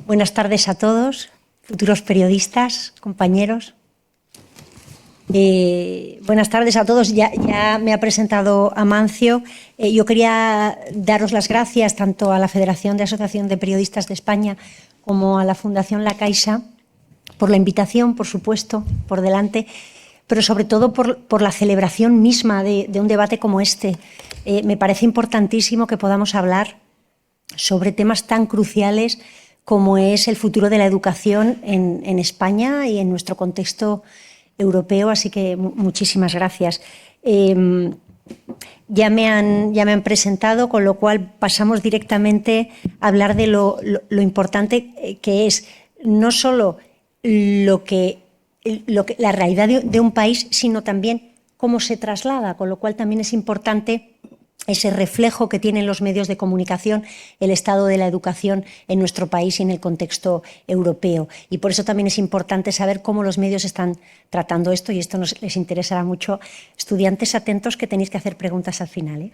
Buenas tardes a todos, futuros periodistas, compañeros. Buenas tardes a todos. Ya me ha presentado Amancio. Yo quería daros las gracias tanto a la Federación de Asociación de Periodistas de España como a la Fundación La Caixa por la invitación, por supuesto, por delante, pero sobre todo por la celebración misma de un debate como este. Me parece importantísimo que podamos hablar sobre temas tan cruciales como es el futuro de la educación en España y en nuestro contexto europeo, así que muchísimas gracias. Ya me han presentado, con lo cual pasamos directamente a hablar de lo importante que es no solo la realidad de un país, sino también cómo se traslada, con lo cual también es importante ese reflejo que tienen los medios de comunicación, el estado de la educación en nuestro país y en el contexto europeo. Y por eso también es importante saber cómo los medios están tratando esto, y esto les interesará mucho. Estudiantes, atentos, que tenéis que hacer preguntas al final,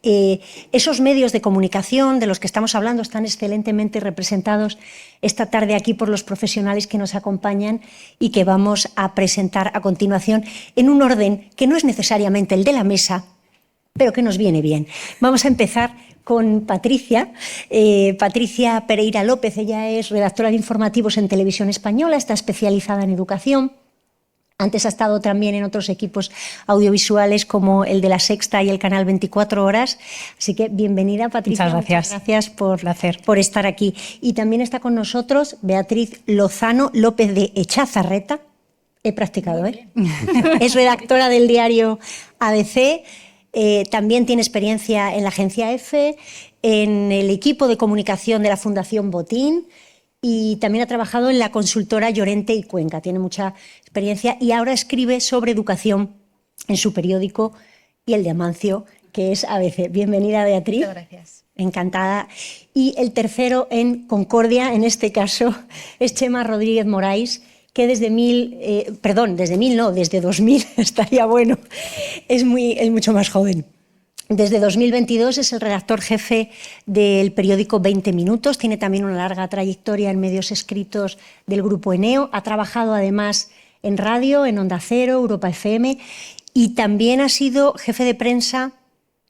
esos medios de comunicación de los que estamos hablando están excelentemente representados esta tarde aquí por los profesionales que nos acompañan y que vamos a presentar a continuación en un orden que no es necesariamente el de la mesa, pero que nos viene bien. Vamos a empezar con Patricia. Patricia Pereira López. Ella es redactora de informativos en Televisión Española, está especializada en educación. Antes ha estado también en otros equipos audiovisuales como el de La Sexta y el canal 24 Horas. Así que bienvenida, Patricia. Muchas gracias. Muchas gracias por estar aquí. Y también está con nosotros Beatriz Lozano López de Echazarreta. He practicado, ¿eh? Es redactora del diario ABC. También tiene experiencia en la agencia EFE, en el equipo de comunicación de la Fundación Botín, y también ha trabajado en la consultora Llorente y Cuenca. Tiene mucha experiencia y ahora escribe sobre educación en su periódico y el de Amancio, que es ABC. Bienvenida, Beatriz. Muchas gracias. Encantada. Y el tercero en Concordia, en este caso, es Chema Rodríguez Morais, que desde 2000, estaría bueno, es mucho más joven. Desde 2022 es el redactor jefe del periódico 20 Minutos, tiene también una larga trayectoria en medios escritos del Grupo Eneo, ha trabajado además en radio, en Onda Cero, Europa FM, y también ha sido jefe de prensa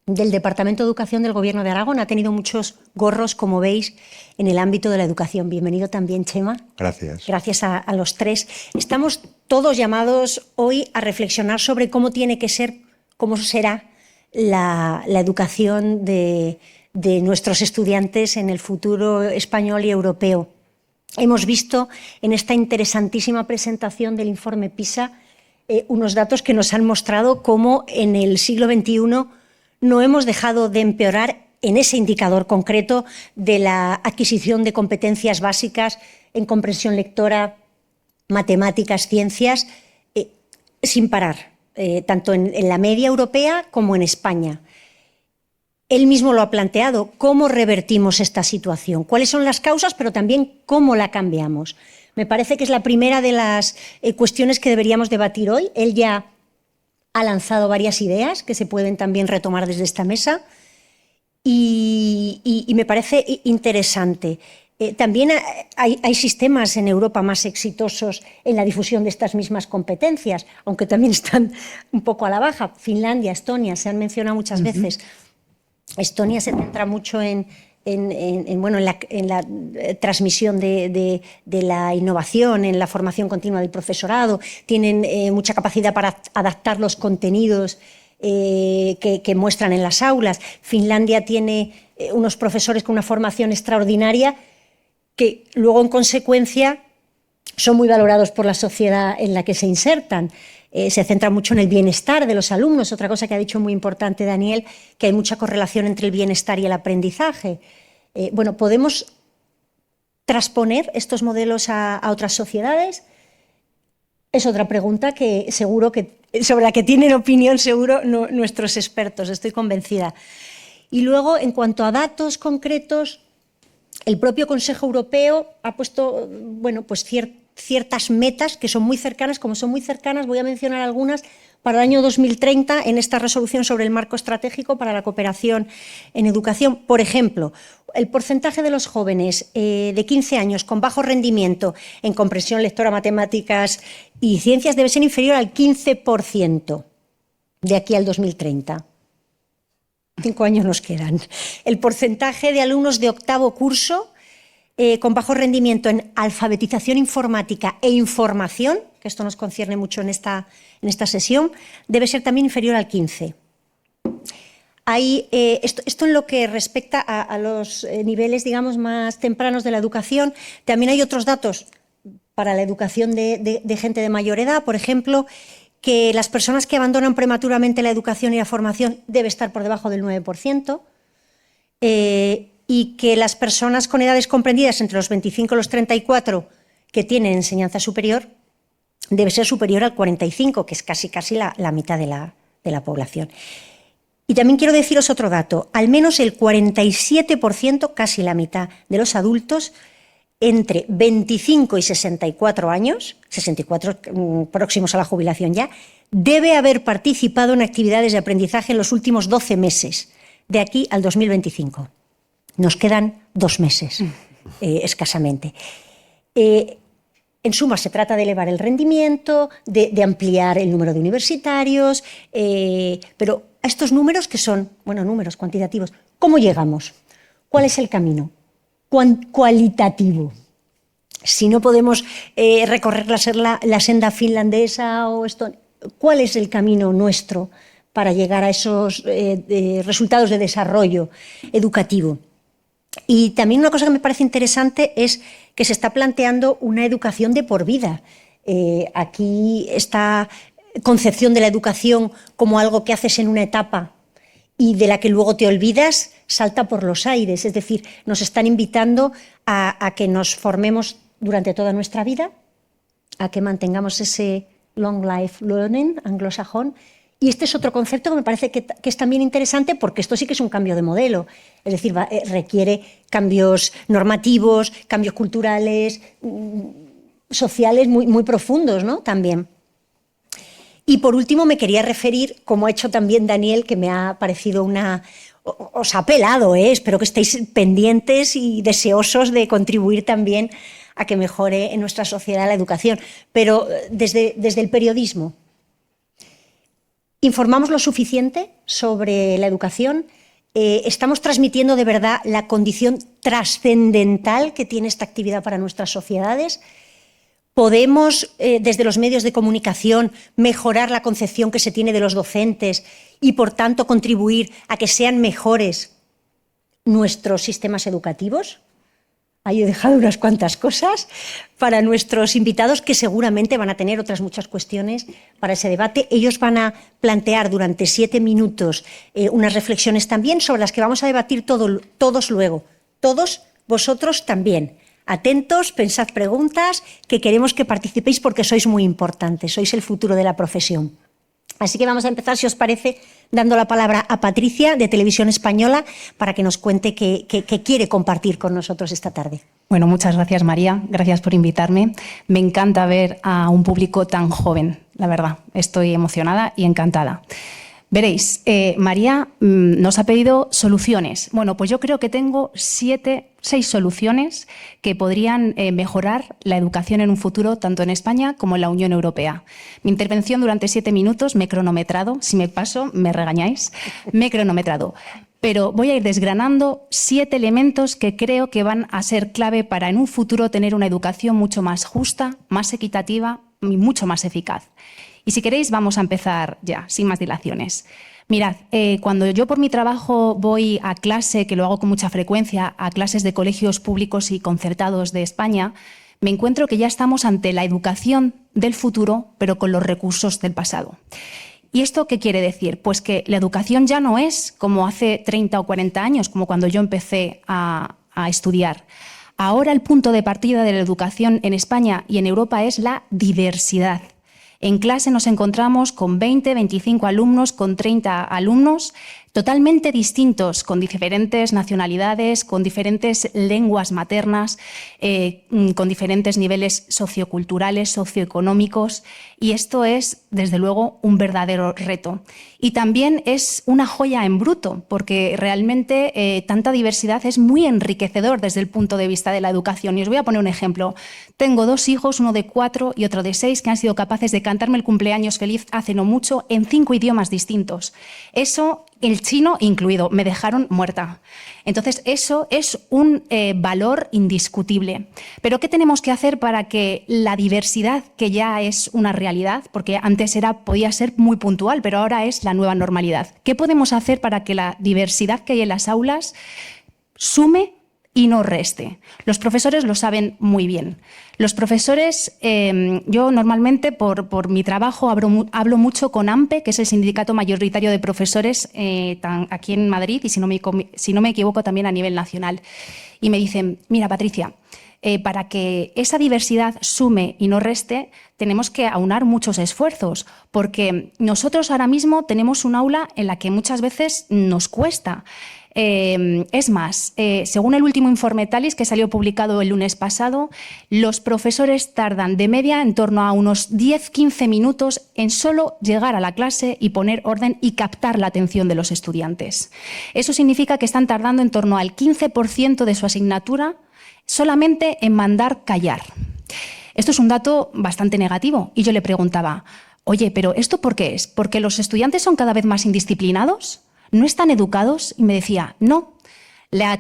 del Departamento de Educación del Gobierno de Aragón. Ha tenido muchos gorros, como veis, en el ámbito de la educación. Bienvenido también, Chema. Gracias. Gracias a los tres. Estamos todos llamados hoy a reflexionar sobre cómo tiene que ser, cómo será la educación de nuestros estudiantes en el futuro español y europeo. Hemos visto en esta interesantísima presentación del informe PISA unos datos que nos han mostrado cómo en el siglo XXI no hemos dejado de empeorar en ese indicador concreto de la adquisición de competencias básicas en comprensión lectora, matemáticas, ciencias, sin parar, tanto en la media europea como en España. Él mismo lo ha planteado, ¿cómo revertimos esta situación? ¿Cuáles son las causas, pero también cómo la cambiamos? Me parece que es la primera de las cuestiones que deberíamos debatir hoy. Él ya ha lanzado varias ideas que se pueden también retomar desde esta mesa y me parece interesante. También hay sistemas en Europa más exitosos en la difusión de estas mismas competencias, aunque también están un poco a la baja. Finlandia, Estonia, se han mencionado muchas veces. Estonia se centra mucho en la transmisión de la innovación, en la formación continua del profesorado, tienen mucha capacidad para adaptar los contenidos que muestran en las aulas. Finlandia tiene unos profesores con una formación extraordinaria que luego, en consecuencia, son muy valorados por la sociedad en la que se insertan. Se centra mucho en el bienestar de los alumnos. Otra cosa que ha dicho muy importante Daniel, que hay mucha correlación entre el bienestar y el aprendizaje. ¿Podemos transponer estos modelos a otras sociedades? Es otra pregunta que seguro que sobre la que tienen opinión seguro nuestros expertos, estoy convencida. Y luego, en cuanto a datos concretos, el propio Consejo Europeo ha puesto ciertas metas que son muy cercanas. Como son muy cercanas, voy a mencionar algunas para el año 2030 en esta resolución sobre el marco estratégico para la cooperación en educación. Por ejemplo, el porcentaje de los jóvenes de 15 años con bajo rendimiento en comprensión lectora, matemáticas y ciencias debe ser inferior al 15% de aquí al 2030. 5 años nos quedan. El porcentaje de alumnos de octavo curso con bajo rendimiento en alfabetización informática e información, que esto nos concierne mucho en esta sesión, debe ser también inferior al 15%. Esto en lo que respecta a los niveles, digamos, más tempranos de la educación. También hay otros datos para la educación de gente de mayor edad. Por ejemplo, que las personas que abandonan prematuramente la educación y la formación debe estar por debajo del 9%. Y que las personas con edades comprendidas entre los 25 y los 34 que tienen enseñanza superior debe ser superior al 45%, que es casi la mitad de la población. Y también quiero deciros otro dato. Al menos el 47%, casi la mitad de los adultos entre 25 y 64 años, 64 próximos a la jubilación ya, debe haber participado en actividades de aprendizaje en los últimos 12 meses, de aquí al 2025. Nos quedan 2 meses, escasamente. En suma, se trata de elevar el rendimiento, de ampliar el número de universitarios, pero a estos números que son, bueno, números cuantitativos, ¿cómo llegamos? ¿Cuál es el camino? Cualitativo. Si no podemos recorrer la senda finlandesa o esto, ¿cuál es el camino nuestro para llegar a esos resultados de desarrollo educativo? Y también una cosa que me parece interesante es que se está planteando una educación de por vida. Aquí esta concepción de la educación como algo que haces en una etapa y de la que luego te olvidas salta por los aires. Es decir, nos están invitando a que nos formemos durante toda nuestra vida, a que mantengamos ese long life learning anglosajón. Y este es otro concepto que me parece que es también interesante porque esto sí que es un cambio de modelo. Es decir, requiere cambios normativos, cambios culturales, sociales muy profundos, ¿no? También. Y por último me quería referir, como ha hecho también Daniel, que me ha parecido os ha apelado, espero que estéis pendientes y deseosos de contribuir también a que mejore en nuestra sociedad la educación. Pero desde el periodismo, ¿informamos lo suficiente sobre la educación? ¿Estamos transmitiendo de verdad la condición trascendental que tiene esta actividad para nuestras sociedades? ¿Podemos, desde los medios de comunicación, mejorar la concepción que se tiene de los docentes y, por tanto, contribuir a que sean mejores nuestros sistemas educativos? Ahí he dejado unas cuantas cosas para nuestros invitados que seguramente van a tener otras muchas cuestiones para ese debate. Ellos van a plantear durante 7 minutos unas reflexiones también sobre las que vamos a debatir todos luego. Todos vosotros también. Atentos, pensad preguntas, que queremos que participéis porque sois muy importantes, sois el futuro de la profesión. Así que vamos a empezar, si os parece, dando la palabra a Patricia, de Televisión Española, para que nos cuente qué quiere compartir con nosotros esta tarde. Bueno, muchas gracias, María. Gracias por invitarme. Me encanta ver a un público tan joven, la verdad. Estoy emocionada y encantada. Veréis, María nos ha pedido soluciones. Bueno, pues yo creo que tengo 6 soluciones que podrían mejorar la educación en un futuro, tanto en España como en la Unión Europea. Mi intervención durante 7 minutos me he cronometrado. Si me paso, me regañáis. Me he cronometrado. Pero voy a ir desgranando 7 elementos que creo que van a ser clave para en un futuro tener una educación mucho más justa, más equitativa y mucho más eficaz. Y si queréis, vamos a empezar ya, sin más dilaciones. Mirad, cuando yo por mi trabajo voy a clase, que lo hago con mucha frecuencia, a clases de colegios públicos y concertados de España, me encuentro que ya estamos ante la educación del futuro, pero con los recursos del pasado. ¿Y esto qué quiere decir? Pues que la educación ya no es como hace 30 o 40 años, como cuando yo empecé a estudiar. Ahora el punto de partida de la educación en España y en Europa es la diversidad. En clase nos encontramos con 20, 25 alumnos, con 30 alumnos, totalmente distintos, con diferentes nacionalidades, con diferentes lenguas maternas, con diferentes niveles socioculturales, socioeconómicos, y esto es, desde luego, un verdadero reto. Y también es una joya en bruto, porque realmente tanta diversidad es muy enriquecedor desde el punto de vista de la educación. Y os voy a poner un ejemplo. Tengo 2 hijos, uno de 4 y otro de 6, que han sido capaces de cantarme el cumpleaños feliz hace no mucho en 5 idiomas distintos. Eso, el chino incluido, me dejaron muerta. Entonces, eso es un valor indiscutible. Pero, ¿qué tenemos que hacer para que la diversidad, que ya es una realidad, porque antes podía ser muy puntual, pero ahora es la nueva normalidad? ¿Qué podemos hacer para que la diversidad que hay en las aulas sume y no reste? Los profesores lo saben muy bien. Los profesores, yo normalmente por mi trabajo hablo mucho con AMPE, que es el sindicato mayoritario de profesores aquí en Madrid y si no me equivoco también a nivel nacional. Y me dicen, mira Patricia, para que esa diversidad sume y no reste, tenemos que aunar muchos esfuerzos, porque nosotros ahora mismo tenemos un aula en la que muchas veces nos cuesta. Es más, según el último informe TALIS que salió publicado el lunes pasado, los profesores tardan de media en torno a unos 10-15 minutos en solo llegar a la clase y poner orden y captar la atención de los estudiantes. Eso significa que están tardando en torno al 15% de su asignatura solamente en mandar callar. Esto es un dato bastante negativo y yo le preguntaba, oye, ¿pero esto por qué es? ¿Porque los estudiantes son cada vez más indisciplinados? ¿No están educados? Y me decía, no,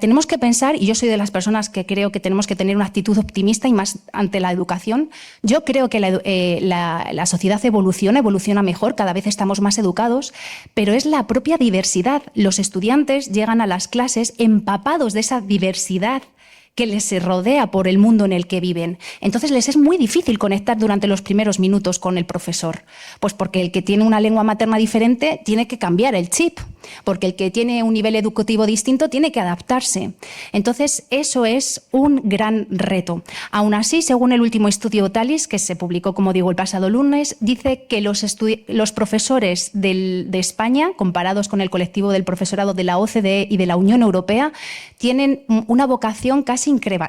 tenemos que pensar, y yo soy de las personas que creo que tenemos que tener una actitud optimista y más ante la educación. Yo creo que la sociedad evoluciona mejor, cada vez estamos más educados, pero es la propia diversidad. Los estudiantes llegan a las clases empapados de esa diversidad que les rodea por el mundo en el que viven. Entonces les es muy difícil conectar durante los primeros minutos con el profesor, pues porque el que tiene una lengua materna diferente tiene que cambiar el chip, porque el que tiene un nivel educativo distinto tiene que adaptarse. Entonces eso es un gran reto. Aún así, según el último estudio TALIS, que se publicó, como digo, el pasado lunes, dice que los profesores de España, comparados con el colectivo del profesorado de la OCDE y de la Unión Europea, tienen una vocación casi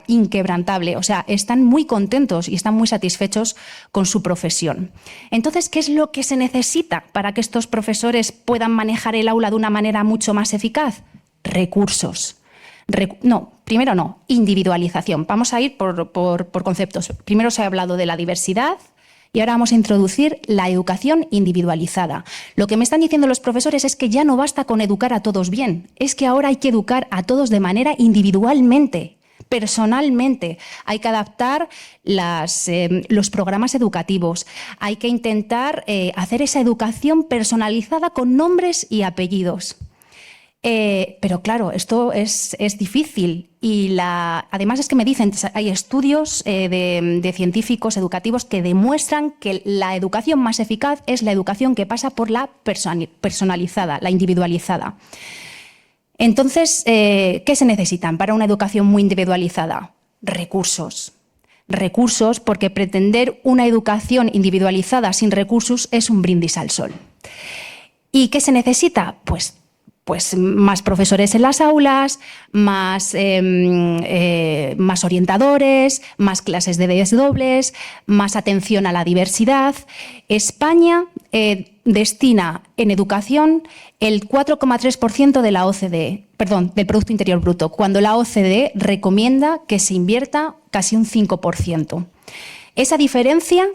inquebrantable, o sea, están muy contentos y están muy satisfechos con su profesión. Entonces, ¿qué es lo que se necesita para que estos profesores puedan manejar el aula de una manera mucho más eficaz? Recursos. Primero no, individualización. Vamos a ir por conceptos. Primero se ha hablado de la diversidad y ahora vamos a introducir la educación individualizada. Lo que me están diciendo los profesores es que ya no basta con educar a todos bien, es que ahora hay que educar a todos de manera individualmente. Personalmente, hay que adaptar los programas educativos, hay que intentar hacer esa educación personalizada con nombres y apellidos. Pero claro, esto es difícil y además es que me dicen, hay estudios de científicos educativos que demuestran que la educación más eficaz es la educación que pasa por la personalizada, la individualizada. Entonces, ¿qué se necesitan para una educación muy individualizada? Recursos. Recursos, porque pretender una educación individualizada sin recursos es un brindis al sol. ¿Y qué se necesita? Pues más profesores en las aulas, más orientadores, más clases de desdobles, más atención a la diversidad. España destina en educación el 4,3% de la OCDE, del Producto Interior Bruto, cuando la OCDE recomienda que se invierta casi un 5%. Esa diferencia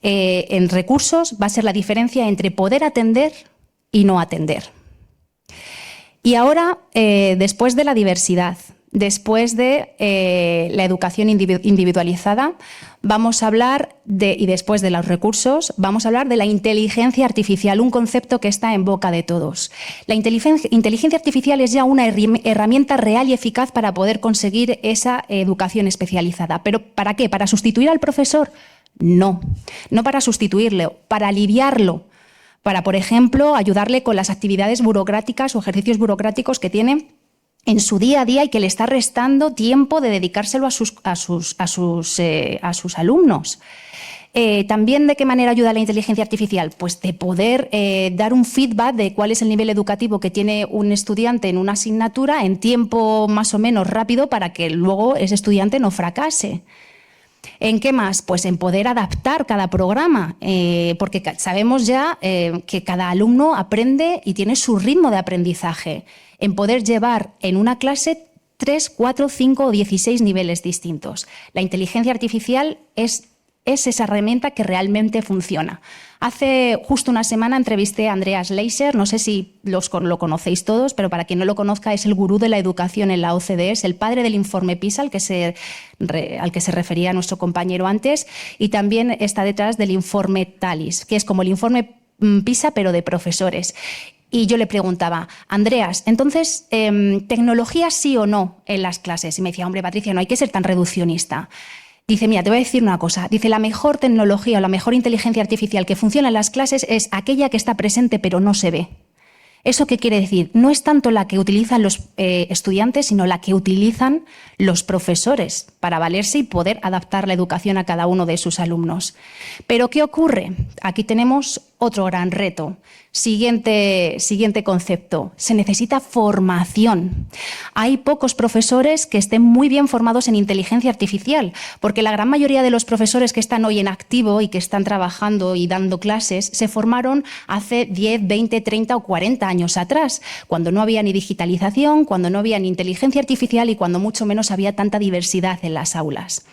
en recursos va a ser la diferencia entre poder atender y no atender. Y ahora, después de la diversidad, después de la educación individualizada, vamos a hablar y después de los recursos, vamos a hablar de la inteligencia artificial, un concepto que está en boca de todos. La inteligencia artificial es ya una herramienta real y eficaz para poder conseguir esa educación especializada. ¿Pero para qué? ¿Para sustituir al profesor? No para sustituirlo, para aliviarlo. Para, por ejemplo, ayudarle con las actividades burocráticas o ejercicios burocráticos que tiene en su día a día y que le está restando tiempo de dedicárselo a sus alumnos. También, ¿de qué manera ayuda la inteligencia artificial? Pues de poder dar un feedback de cuál es el nivel educativo que tiene un estudiante en una asignatura en tiempo más o menos rápido para que luego ese estudiante no fracase. ¿En qué más? Pues en poder adaptar cada programa, porque sabemos ya que cada alumno aprende y tiene su ritmo de aprendizaje. En poder llevar en una clase 3, 4, 5 o 16 niveles distintos. La inteligencia artificial es esa herramienta que realmente funciona. Hace justo una semana entrevisté a Andreas Leiser, no sé si lo conocéis todos, pero para quien no lo conozca es el gurú de la educación en la OCDE, es el padre del informe PISA al que se refería nuestro compañero antes, y también está detrás del informe TALIS, que es como el informe PISA pero de profesores. Y yo le preguntaba, Andreas, entonces, ¿tecnología sí o no en las clases? Y me decía, hombre, Patricia, no hay que ser tan reduccionista. Dice, mira, te voy a decir una cosa. Dice, la mejor tecnología o la mejor inteligencia artificial que funciona en las clases es aquella que está presente pero no se ve. ¿Eso qué quiere decir? No es tanto la que utilizan los estudiantes, sino la que utilizan los profesores para valerse y poder adaptar la educación a cada uno de sus alumnos. ¿Pero qué ocurre? Aquí tenemos otro gran reto. Siguiente concepto. Se necesita formación. Hay pocos profesores que estén muy bien formados en inteligencia artificial, porque la gran mayoría de los profesores que están hoy en activo y que están trabajando y dando clases se formaron hace 10, 20, 30 o 40 años atrás, cuando no había ni digitalización, cuando no había ni inteligencia artificial y cuando mucho menos había tanta diversidad en las aulas.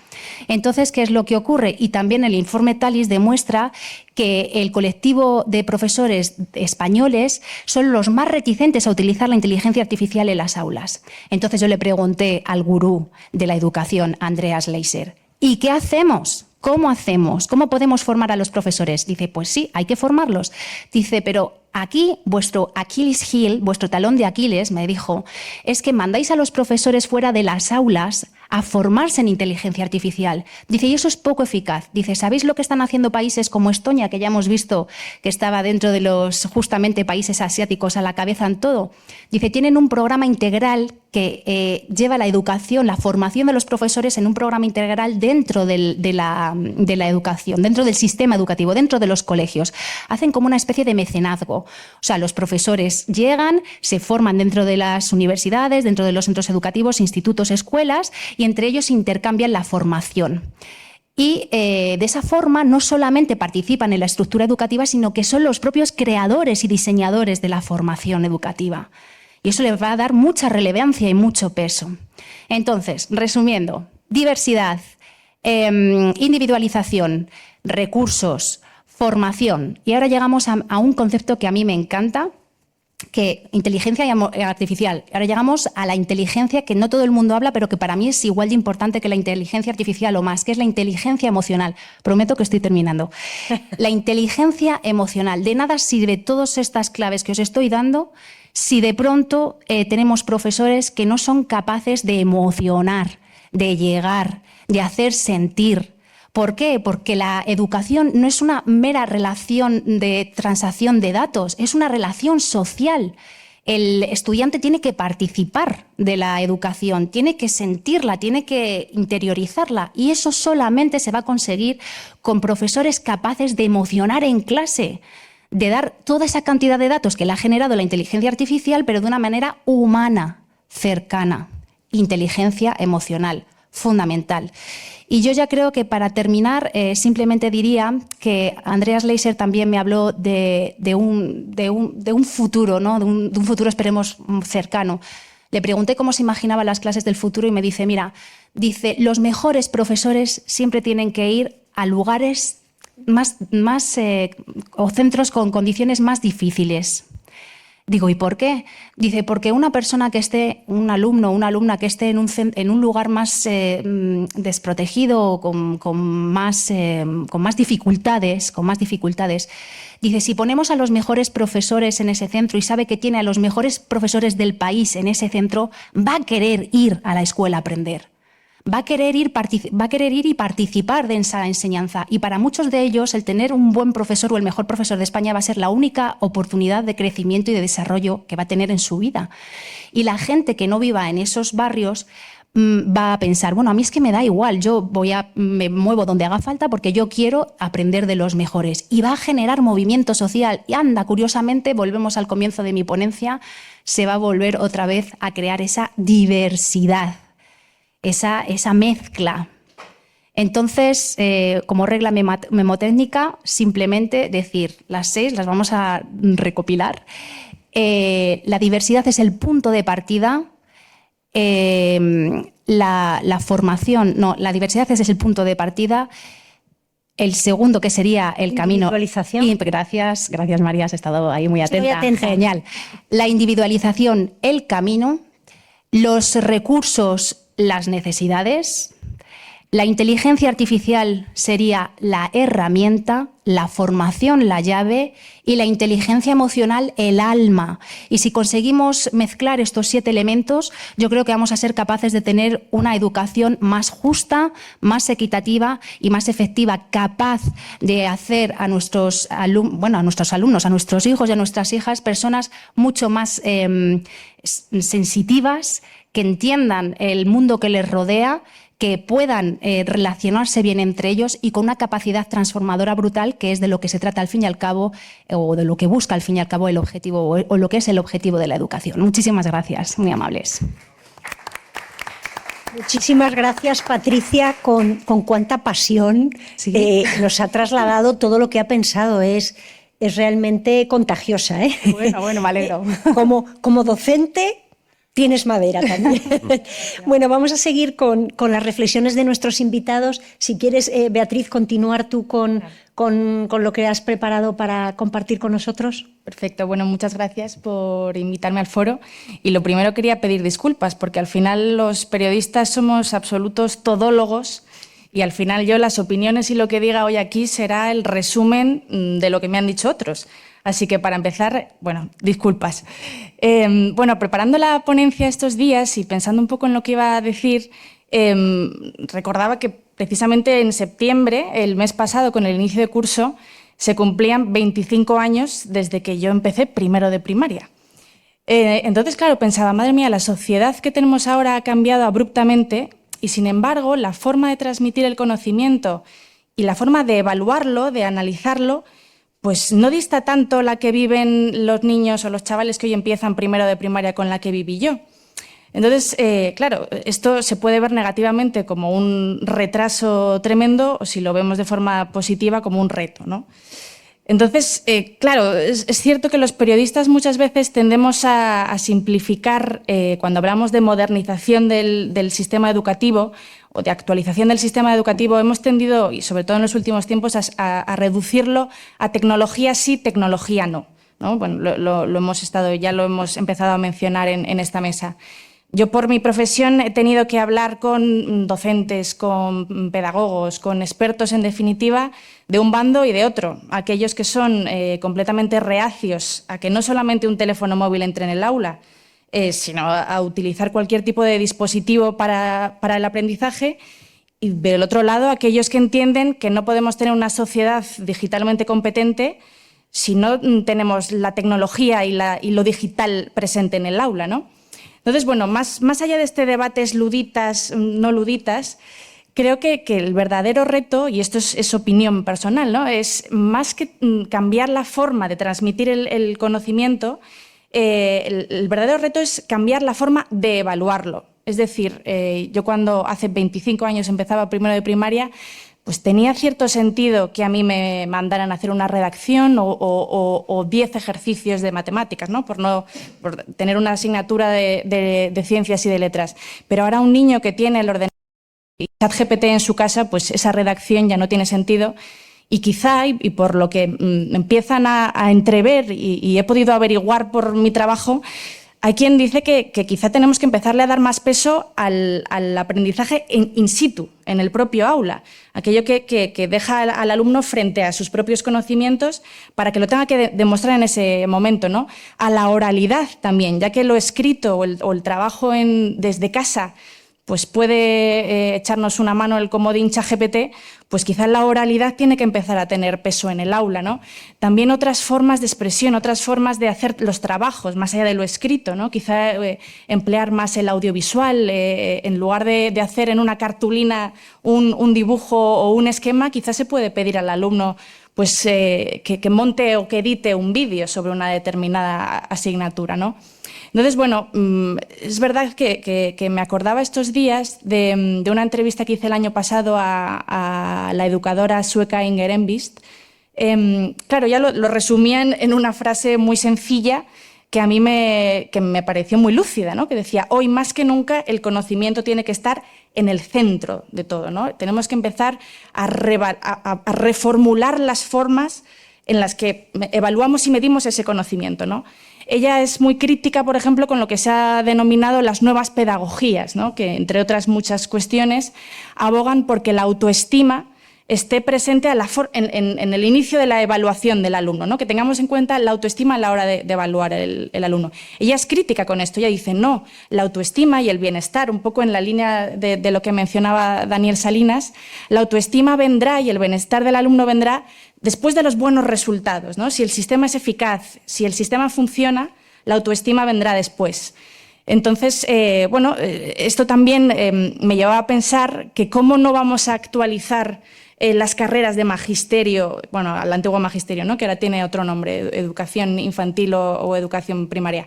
Entonces, ¿qué es lo que ocurre? Y también el informe TALIS demuestra que el colectivo de profesores españoles son los más reticentes a utilizar la inteligencia artificial en las aulas. Entonces yo le pregunté al gurú de la educación, Andreas Leiser, ¿y qué hacemos? ¿Cómo hacemos? ¿Cómo podemos formar a los profesores? Dice, pues sí, hay que formarlos. Dice, pero aquí vuestro Achilles heel, vuestro talón de Aquiles, me dijo, es que mandáis a los profesores fuera de las aulas a formarse en inteligencia artificial. Dice, y eso es poco eficaz. Dice, ¿sabéis lo que están haciendo países como Estonia, que ya hemos visto que estaba dentro de los justamente países asiáticos a la cabeza en todo? Dice, tienen un programa integral que lleva la educación, la formación de los profesores en un programa integral dentro de la educación, dentro del sistema educativo, dentro de los colegios. Hacen como una especie de mecenazgo. O sea, los profesores llegan, se forman dentro de las universidades, dentro de los centros educativos, institutos, escuelas, y entre ellos intercambian la formación. Y de esa forma no solamente participan en la estructura educativa, sino que son los propios creadores y diseñadores de la formación educativa. Y eso les va a dar mucha relevancia y mucho peso. Entonces, resumiendo, diversidad, individualización, recursos, formación. Y ahora llegamos a un concepto que a mí me encanta, que inteligencia artificial. Ahora llegamos a la inteligencia que no todo el mundo habla, pero que para mí es igual de importante que la inteligencia artificial o más, que es la inteligencia emocional. Prometo que estoy terminando. La inteligencia emocional. De nada sirve todas estas claves que os estoy dando si de pronto tenemos profesores que no son capaces de emocionar, de llegar, de hacer sentir. ¿Por qué? Porque la educación no es una mera relación de transacción de datos, es una relación social. El estudiante tiene que participar de la educación, tiene que sentirla, tiene que interiorizarla, y eso solamente se va a conseguir con profesores capaces de emocionar en clase, de dar toda esa cantidad de datos que le ha generado la inteligencia artificial, pero de una manera humana, cercana. Inteligencia emocional, fundamental. Y yo ya creo que para terminar simplemente diría que Andreas Leiser también me habló de un futuro, ¿no? de un futuro esperemos cercano. Le pregunté cómo se imaginaba las clases del futuro y me dice, mira, los mejores profesores siempre tienen que ir a lugares o centros con condiciones más difíciles. Digo, ¿y por qué? Dice, porque una persona que esté, un alumno o una alumna que esté en un lugar más desprotegido, con más dificultades, dice, si ponemos a los mejores profesores en ese centro y sabe que tiene a los mejores profesores del país en ese centro, va a querer ir a la escuela a aprender. Va a querer ir y participar de esa enseñanza. Y para muchos de ellos, el tener un buen profesor o el mejor profesor de España va a ser la única oportunidad de crecimiento y de desarrollo que va a tener en su vida. Y la gente que no viva en esos barrios va a pensar, bueno, a mí es que me da igual, me muevo donde haga falta porque yo quiero aprender de los mejores. Y va a generar movimiento social. Y anda, curiosamente, volvemos al comienzo de mi ponencia, se va a volver otra vez a crear esa diversidad, esa mezcla. Entonces, como regla memotécnica, simplemente decir las 6, las vamos a recopilar. La diversidad es el punto de partida. La formación, no, la diversidad es el punto de partida. El segundo, que sería el camino. Individualización. Gracias, María, has estado ahí muy atenta. Estoy atenta. Genial. La individualización, el camino. Los recursos, las necesidades. La inteligencia artificial sería la herramienta, la formación, la llave, y la inteligencia emocional, el alma. Y si conseguimos mezclar estos 7 elementos, yo creo que vamos a ser capaces de tener una educación más justa, más equitativa y más efectiva, capaz de hacer a nuestros alumnos, a nuestros hijos y a nuestras hijas, personas mucho más sensitivas, que entiendan el mundo que les rodea, que puedan relacionarse bien entre ellos y con una capacidad transformadora brutal, que es de lo que se trata al fin y al cabo, o de lo que busca al fin y al cabo el objetivo, o lo que es el objetivo de la educación. Muchísimas gracias, muy amables. Muchísimas gracias, Patricia, con cuánta pasión nos ha trasladado todo lo que ha pensado. Es realmente contagiosa, ¿eh? Bueno, me alegro. Como docente, tienes madera también. Bueno, vamos a seguir con las reflexiones de nuestros invitados. Si quieres, Beatriz, continuar tú con lo que has preparado para compartir con nosotros. Perfecto. Bueno, muchas gracias por invitarme al foro. Y lo primero, quería pedir disculpas, porque al final los periodistas somos absolutos todólogos y al final yo las opiniones y lo que diga hoy aquí será el resumen de lo que me han dicho otros. Así que para empezar, bueno, disculpas. Preparando la ponencia estos días y pensando un poco en lo que iba a decir, recordaba que precisamente en septiembre, el mes pasado, con el inicio de curso, se cumplían 25 años desde que yo empecé primero de primaria. Entonces, claro, pensaba, madre mía, la sociedad que tenemos ahora ha cambiado abruptamente y, sin embargo, la forma de transmitir el conocimiento y la forma de evaluarlo, de analizarlo, pues no dista tanto la que viven los niños o los chavales que hoy empiezan primero de primaria con la que viví yo. Entonces, claro, esto se puede ver negativamente como un retraso tremendo o, si lo vemos de forma positiva, como un reto, ¿no? Entonces, claro, es cierto que los periodistas muchas veces tendemos a simplificar cuando hablamos de modernización del sistema educativo o de actualización del sistema educativo. Hemos tendido, y sobre todo en los últimos tiempos, a reducirlo a tecnología sí, tecnología no, ¿no? Bueno, ya lo hemos empezado a mencionar en esta mesa. Yo, por mi profesión, he tenido que hablar con docentes, con pedagogos, con expertos, en definitiva, de un bando y de otro. Aquellos que son completamente reacios a que no solamente un teléfono móvil entre en el aula, sino a utilizar cualquier tipo de dispositivo para el aprendizaje. Y del otro lado, aquellos que entienden que no podemos tener una sociedad digitalmente competente si no tenemos la tecnología y lo digital presente en el aula, ¿no? Entonces, bueno, más allá de este debate luditas, no luditas, creo que el verdadero reto, y esto es opinión personal, ¿no?, es más que cambiar la forma de transmitir el conocimiento, el verdadero reto es cambiar la forma de evaluarlo. Es decir, yo cuando hace 25 años empezaba primero de primaria, pues tenía cierto sentido que a mí me mandaran a hacer una redacción o 10 ejercicios de matemáticas, ¿no? Por tener una asignatura de ciencias y de letras. Pero ahora un niño que tiene el ordenador y ChatGPT en su casa, pues esa redacción ya no tiene sentido. Y quizá, y por lo que empiezan a entrever y he podido averiguar por mi trabajo, hay quien dice que quizá tenemos que empezarle a dar más peso al aprendizaje in situ, en el propio aula. Aquello que deja al alumno frente a sus propios conocimientos para que lo tenga que demostrar en ese momento, ¿no? A la oralidad también, ya que lo escrito o el trabajo desde casa pues puede echarnos una mano el comodín ChatGPT, pues quizás la oralidad tiene que empezar a tener peso en el aula, ¿no? También otras formas de expresión, otras formas de hacer los trabajos, más allá de lo escrito, ¿no? Quizá emplear más el audiovisual, en lugar de hacer en una cartulina un dibujo o un esquema, quizás se puede pedir al alumno pues, que monte o que edite un vídeo sobre una determinada asignatura, ¿no? Entonces, bueno, es verdad que me acordaba estos días de una entrevista que hice el año pasado a la educadora sueca Inger Envist. Claro, ya lo resumían en una frase muy sencilla que a mí me pareció muy lúcida, ¿no? Que decía, hoy más que nunca el conocimiento tiene que estar en el centro de todo, ¿no? Tenemos que empezar a reformular las formas en las que evaluamos y medimos ese conocimiento, ¿no? Ella es muy crítica, por ejemplo, con lo que se ha denominado las nuevas pedagogías, ¿no? Que, entre otras muchas cuestiones, abogan porque la autoestima esté presente en el inicio de la evaluación del alumno, ¿no? Que tengamos en cuenta la autoestima a la hora de evaluar el alumno. Ella es crítica con esto, ella dice, no, la autoestima y el bienestar, un poco en la línea de lo que mencionaba Daniel Salinas, la autoestima vendrá y el bienestar del alumno vendrá después de los buenos resultados, ¿no? Si el sistema es eficaz, si el sistema funciona, la autoestima vendrá después. Entonces, bueno, esto también me llevaba a pensar que cómo no vamos a actualizar las carreras de magisterio, bueno, al antiguo magisterio, ¿no? Que ahora tiene otro nombre, educación infantil o educación primaria.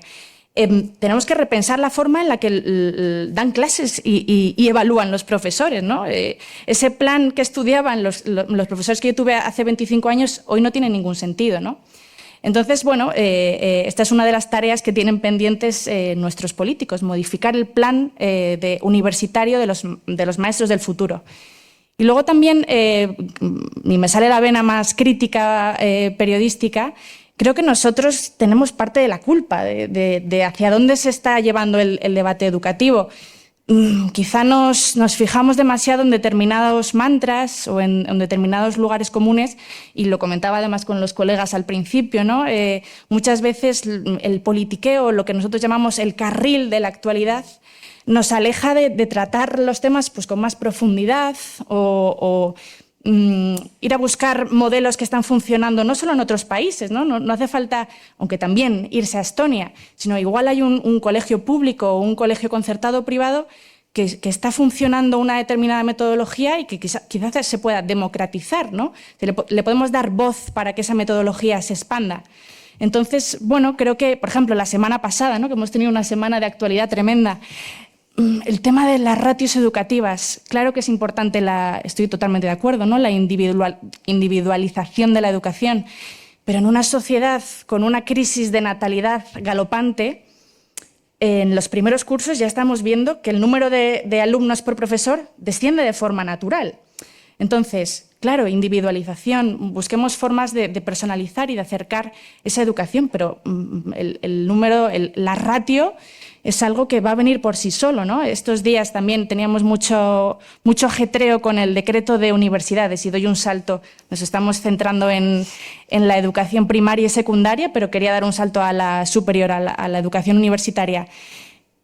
Tenemos que repensar la forma en la que dan clases y evalúan los profesores, ¿no? Ese plan que estudiaban los profesores que yo tuve hace 25 años hoy no tiene ningún sentido, ¿no? Entonces, bueno, esta es una de las tareas que tienen pendientes nuestros políticos, modificar el plan universitario de los maestros del futuro. Y luego también, y me sale la vena más crítica periodística, creo que nosotros tenemos parte de la culpa de hacia dónde se está llevando el debate educativo. Quizá nos fijamos demasiado en determinados mantras o en determinados lugares comunes, y lo comentaba además con los colegas al principio, ¿no? Muchas veces el politiqueo, lo que nosotros llamamos el carril de la actualidad, nos aleja de tratar los temas pues, con más profundidad o ir a buscar modelos que están funcionando no solo en otros países, ¿no? No hace falta, aunque también irse a Estonia, sino igual hay un colegio público o un colegio concertado privado que está funcionando una determinada metodología y que quizás se pueda democratizar, ¿no? Le podemos dar voz para que esa metodología se expanda. Entonces, bueno, creo que, por ejemplo, la semana pasada, ¿no? Que hemos tenido una semana de actualidad tremenda, el tema de las ratios educativas, claro que es importante, estoy totalmente de acuerdo, ¿no? La individualización de la educación, pero en una sociedad con una crisis de natalidad galopante, en los primeros cursos ya estamos viendo que el número de alumnos por profesor desciende de forma natural. Entonces, claro, individualización, busquemos formas de personalizar y de acercar esa educación, pero la ratio es algo que va a venir por sí solo, ¿no? Estos días también teníamos mucho ajetreo con el decreto de universidades, y doy un salto. Nos estamos centrando en la educación primaria y secundaria, pero quería dar un salto a la superior, a la educación universitaria.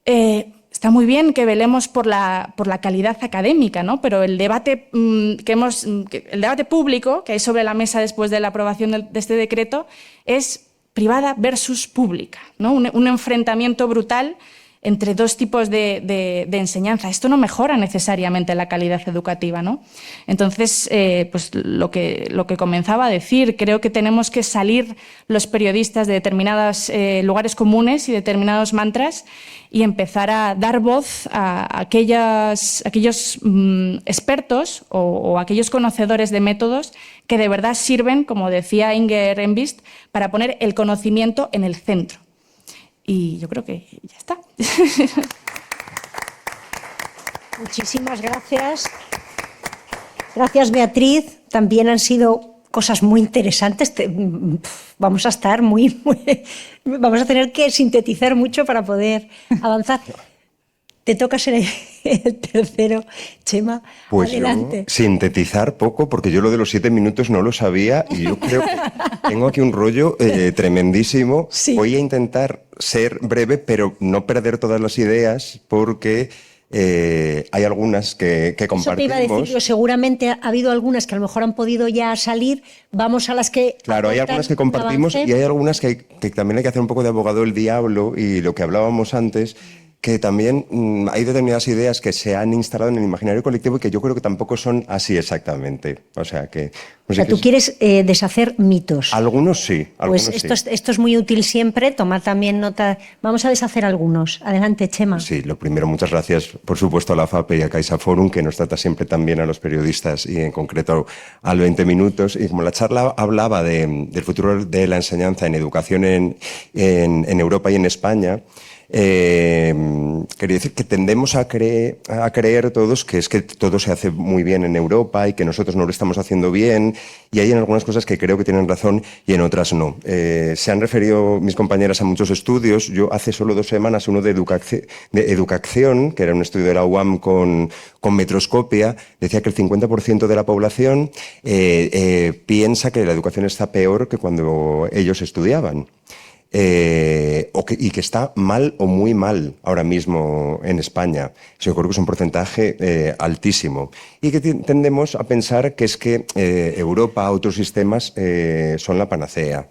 Está muy bien que velemos por la calidad académica, ¿no? Pero el debate el debate público que hay sobre la mesa después de la aprobación de este decreto es privada versus pública, ¿no? Un enfrentamiento brutal entre dos tipos de enseñanza. Esto no mejora necesariamente la calidad educativa, ¿no? Entonces, pues lo que comenzaba a decir, creo que tenemos que salir los periodistas de determinados lugares comunes y determinados mantras y empezar a dar voz a aquellos expertos o aquellos conocedores de métodos que de verdad sirven, como decía Inger Envist, para poner el conocimiento en el centro. Y yo creo que ya está. Muchísimas gracias. Gracias, Beatriz. También han sido cosas muy interesantes. Vamos a estar vamos a tener que sintetizar mucho para poder avanzar. Te toca ser el tercero, Chema. Pues adelante. Yo, sintetizar poco, porque yo lo de los 7 minutos no lo sabía y yo creo que tengo aquí un rollo tremendísimo. Sí. Voy a intentar ser breve, pero no perder todas las ideas, porque Hay algunas que compartimos. Eso te iba a decir yo, seguramente ha habido algunas que a lo mejor han podido ya salir, vamos a las que... Claro, hay algunas que compartimos y hay algunas que también hay que hacer un poco de abogado del diablo, y lo que hablábamos antes, que también hay determinadas ideas que se han instalado en el imaginario colectivo y que yo creo que tampoco son así exactamente. O sea, que... O sea, tú quieres deshacer mitos. Algunos sí, algunos pues sí. esto es muy útil siempre, tomad también nota. Vamos a deshacer algunos. Adelante, Chema. Sí, lo primero, muchas gracias, por supuesto, a la FAPE y a CaixaForum, que nos trata siempre tan bien a los periodistas y en concreto al 20 Minutos. Y como la charla hablaba del futuro de la enseñanza en educación en Europa y en España, quería decir que tendemos a creer todos que es que todo se hace muy bien en Europa y que nosotros no lo estamos haciendo bien, y hay en algunas cosas que creo que tienen razón y en otras no. Se han referido mis compañeras a muchos estudios. Yo hace solo 2 semanas uno de educación, que era un estudio de la UAM con Metroscopia, decía que el 50% de la población piensa que la educación está peor que cuando ellos estudiaban. Y que está mal o muy mal ahora mismo en España. Eso yo creo que es un porcentaje altísimo. Y que tendemos a pensar que es que Europa, otros sistemas, son la panacea.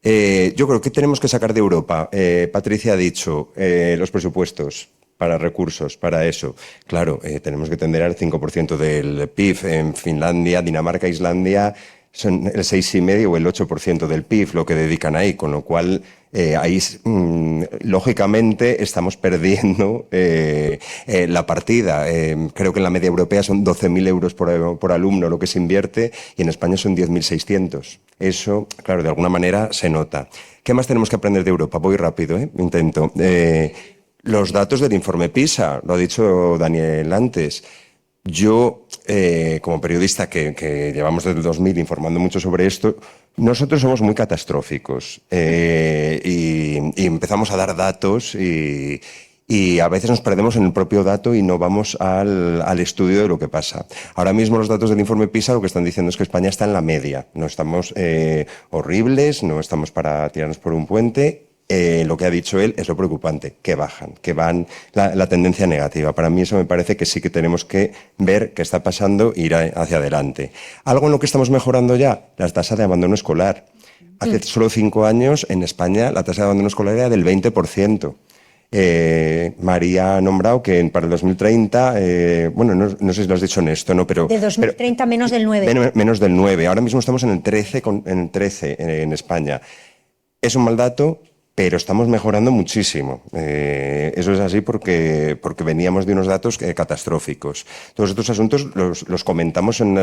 Yo creo que tenemos que sacar de Europa. Patricia ha dicho los presupuestos para recursos, para eso. Claro, tenemos que tender al 5% del PIB. En Finlandia, Dinamarca, Islandia son el 6,5% o el 8% del PIB lo que dedican ahí, con lo cual ahí lógicamente estamos perdiendo la partida. Creo que en la media europea son 12.000 euros por alumno lo que se invierte, y en España son 10.600. Eso, claro, de alguna manera se nota. ¿Qué más tenemos que aprender de Europa? Voy rápido, intento. Los datos del informe PISA, lo ha dicho Daniel antes. Yo, como periodista que llevamos desde el 2000 informando mucho sobre esto, nosotros somos muy catastróficos y empezamos a dar datos y a veces nos perdemos en el propio dato y no vamos al estudio de lo que pasa. Ahora mismo los datos del informe PISA lo que están diciendo es que España está en la media. No estamos horribles, no estamos para tirarnos por un puente. Lo que ha dicho él es lo preocupante, que bajan, que van la tendencia negativa. Para mí eso me parece que sí que tenemos que ver qué está pasando e ir hacia adelante. Algo en lo que estamos mejorando ya, la tasa de abandono escolar. Hace solo 5 años en España la tasa de abandono escolar era del 20%. María ha nombrado que para el 2030, bueno, no sé si lo has dicho en esto, ¿no? Pero de 2030 menos del 9. Menos del 9. Ahora mismo estamos en el 13 en España. Es un mal dato, pero estamos mejorando muchísimo. Eso es así porque veníamos de unos datos catastróficos. Todos estos asuntos los comentamos en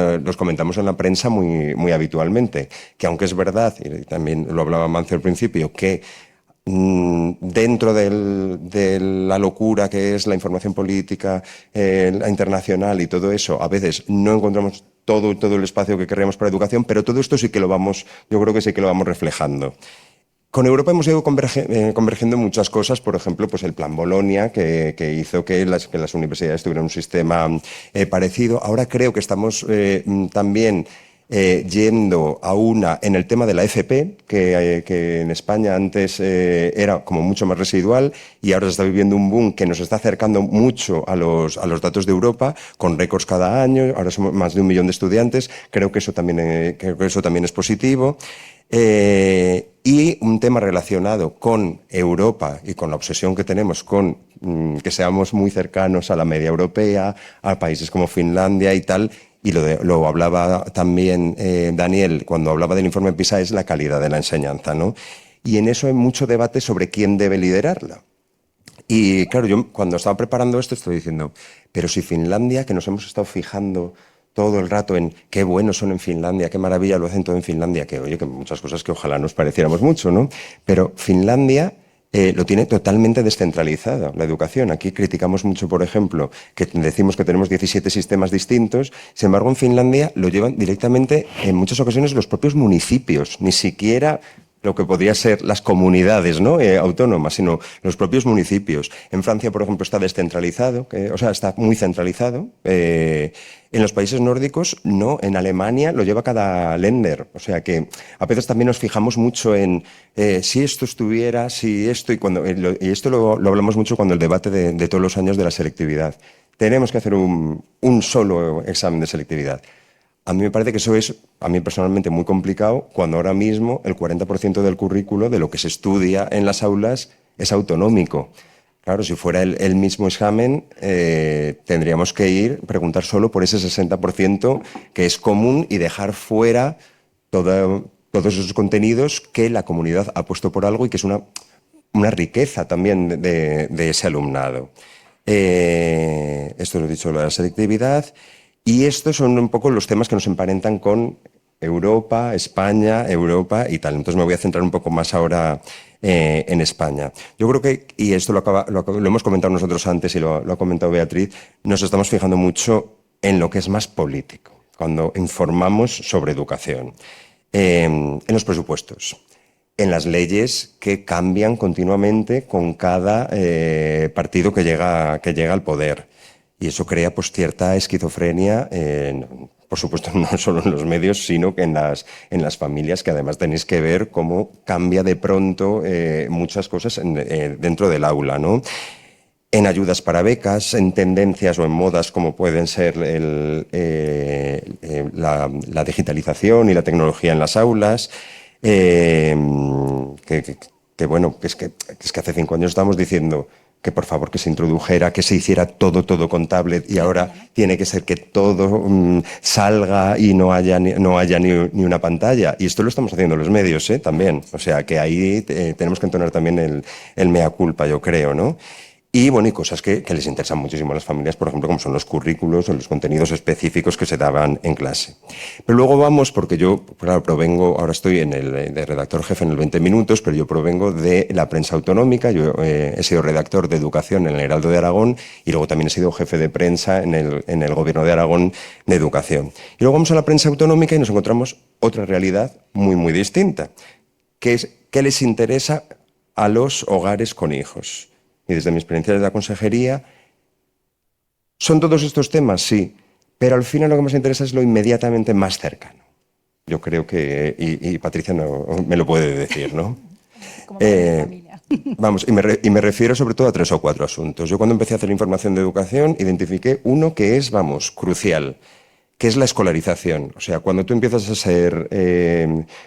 la prensa muy habitualmente, que aunque es verdad, y también lo hablaba Mancio al principio, que dentro de la locura que es la información política, la internacional y todo eso, a veces no encontramos todo el espacio que querríamos para educación, pero todo esto sí que yo creo que sí que lo vamos reflejando. Con Europa hemos ido convergiendo muchas cosas, por ejemplo, pues el Plan Bolonia, que hizo que las universidades tuvieran un sistema parecido. Ahora creo que estamos también yendo a en el tema de la FP, que en España antes era como mucho más residual, y ahora se está viviendo un boom que nos está acercando mucho a los datos de Europa, con récords cada año. Ahora somos más de 1 millón de estudiantes. Creo que eso también es positivo. Y un tema relacionado con Europa y con la obsesión que tenemos con que seamos muy cercanos a la media europea, a países como Finlandia y tal, y lo hablaba también Daniel cuando hablaba del informe PISA, es la calidad de la enseñanza, ¿no? Y en eso hay mucho debate sobre quién debe liderarla. Y claro, yo cuando estaba preparando esto estoy diciendo, pero si Finlandia, que nos hemos estado fijando todo el rato en qué buenos son en Finlandia, qué maravilla lo hacen todo en Finlandia, que oye, que muchas cosas que ojalá nos pareciéramos mucho, ¿no? Pero Finlandia lo tiene totalmente descentralizada, la educación. Aquí criticamos mucho, por ejemplo, que decimos que tenemos 17 sistemas distintos, sin embargo en Finlandia lo llevan directamente en muchas ocasiones los propios municipios, ni siquiera lo que podría ser las comunidades, ¿no? Autónomas, sino los propios municipios. En Francia, por ejemplo, está descentralizado, o sea, está muy centralizado. En los países nórdicos, no. En Alemania lo lleva cada Länder. O sea que a veces también nos fijamos mucho en si esto estuviera, si esto... Y esto lo hablamos mucho cuando el debate de todos los años de la selectividad. Tenemos que hacer un solo examen de selectividad. A mí me parece que eso es, a mí personalmente, muy complicado cuando ahora mismo el 40% del currículo de lo que se estudia en las aulas es autonómico. Claro, si fuera el mismo examen, tendríamos que preguntar solo por ese 60% que es común y dejar fuera todos esos contenidos que la comunidad ha puesto por algo y que es una riqueza también de ese alumnado. Esto lo he dicho, la selectividad. Y estos son un poco los temas que nos emparentan con Europa, España, Europa y tal. Entonces me voy a centrar un poco más ahora en España. Yo creo que, y esto lo hemos comentado nosotros antes y lo ha comentado Beatriz, nos estamos fijando mucho en lo que es más político, cuando informamos sobre educación, en los presupuestos, en las leyes que cambian continuamente con cada partido que llega al poder. Y eso crea pues cierta esquizofrenia, por supuesto no solo en los medios, sino que en las familias, que además tenéis que ver cómo cambia de pronto muchas cosas dentro del aula, ¿no? En ayudas para becas, en tendencias o en modas como pueden ser la digitalización y la tecnología en las aulas, bueno, que es que hace 5 años estábamos diciendo que por favor que se introdujera, que se hiciera todo con tablet y ahora tiene que ser que todo salga y no haya ni una pantalla. Y esto lo estamos haciendo los medios también. O sea que ahí tenemos que entonar también el mea culpa, yo creo, ¿no? Y bueno, y cosas que les interesan muchísimo a las familias, por ejemplo, como son los currículos o los contenidos específicos que se daban en clase. Pero luego vamos, porque yo, claro, provengo, ahora estoy de redactor jefe en el 20 Minutos, pero yo provengo de la prensa autonómica. Yo he sido redactor de educación en el Heraldo de Aragón y luego también he sido jefe de prensa en el Gobierno de Aragón de educación. Y luego vamos a la prensa autonómica y nos encontramos otra realidad muy distinta, que es qué les interesa a los hogares con hijos. Y desde mi experiencia de la consejería, ¿son todos estos temas? Sí, pero al final lo que más interesa es lo inmediatamente más cercano. Yo creo que, y Patricia me lo puede decir, ¿no? Como padre de familia. Vamos, y me refiero sobre todo a 3 o 4 asuntos. Yo cuando empecé a hacer información de educación identifiqué uno que es, crucial, que es la escolarización. O sea, cuando tú empiezas a ser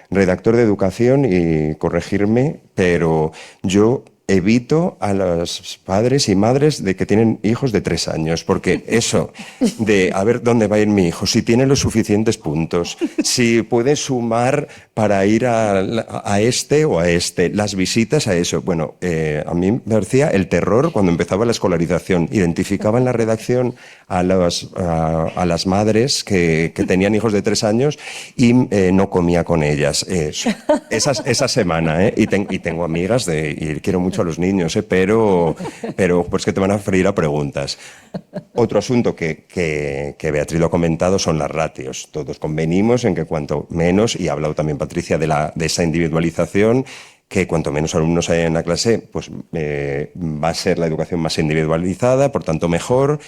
redactor de educación, y corregirme, pero yo evito a los padres y madres de que tienen hijos de 3 años, porque eso de a ver dónde va a ir mi hijo, si tiene los suficientes puntos, si puede sumar para ir a este o a este, las visitas a eso. Bueno, a mí me parecía el terror cuando empezaba la escolarización. Identificaba en la redacción a las madres que tenían hijos de 3 años y no comía con ellas esa semana. Y tengo amigas y quiero mucho a los niños, pero pues que te van a freír a preguntas. Otro asunto que Beatriz lo ha comentado son las ratios. Todos convenimos en que cuanto menos, y ha hablado también Patricia de esa individualización, que cuanto menos alumnos haya en la clase, pues va a ser la educación más individualizada, por tanto mejor.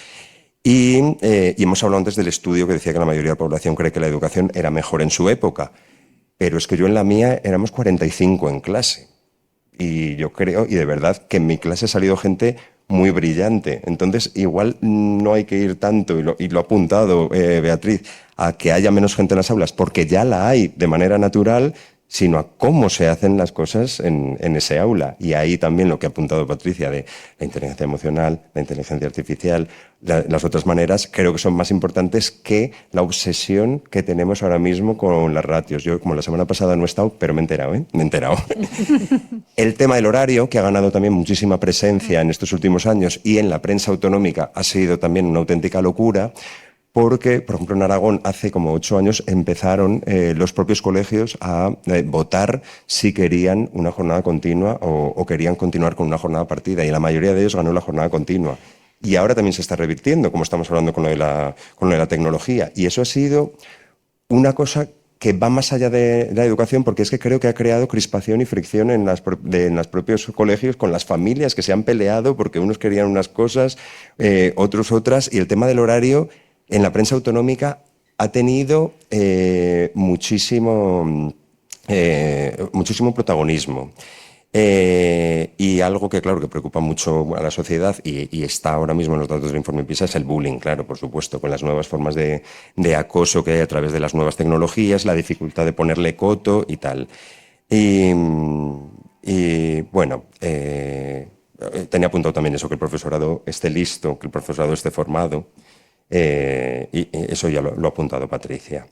Y hemos hablado antes del estudio que decía que la mayoría de la población cree que la educación era mejor en su época, pero es que yo en la mía éramos 45 en clase. Y yo creo, y de verdad, que en mi clase ha salido gente muy brillante. Entonces, igual no hay que ir tanto, y lo ha apuntado Beatriz, a que haya menos gente en las aulas, porque ya la hay de manera natural, sino a cómo se hacen las cosas en ese aula. Y ahí también lo que ha apuntado Patricia de la inteligencia emocional, la inteligencia artificial, las otras maneras, creo que son más importantes que la obsesión que tenemos ahora mismo con las ratios. Yo, como la semana pasada no he estado, pero me he enterado, Me he enterado. El tema del horario, que ha ganado también muchísima presencia en estos últimos años y en la prensa autonómica, ha sido también una auténtica locura. Porque, por ejemplo, en Aragón hace como 8 años empezaron los propios colegios a votar si querían una jornada continua o querían continuar con una jornada partida, y la mayoría de ellos ganó la jornada continua. Y ahora también se está revirtiendo, como estamos hablando con lo de la tecnología. Y eso ha sido una cosa que va más allá de la educación, porque es que creo que ha creado crispación y fricción en los propios colegios con las familias que se han peleado porque unos querían unas cosas, otros otras, y el tema del horario en la prensa autonómica ha tenido muchísimo protagonismo. Y algo que, claro, que preocupa mucho a la sociedad y está ahora mismo en los datos del informe PISA es el bullying, claro, por supuesto, con las nuevas formas de acoso que hay a través de las nuevas tecnologías, la dificultad de ponerle coto y tal. Y bueno, tenía apuntado también eso, que el profesorado esté listo, que el profesorado esté formado, y eso ya lo ha apuntado Patricia.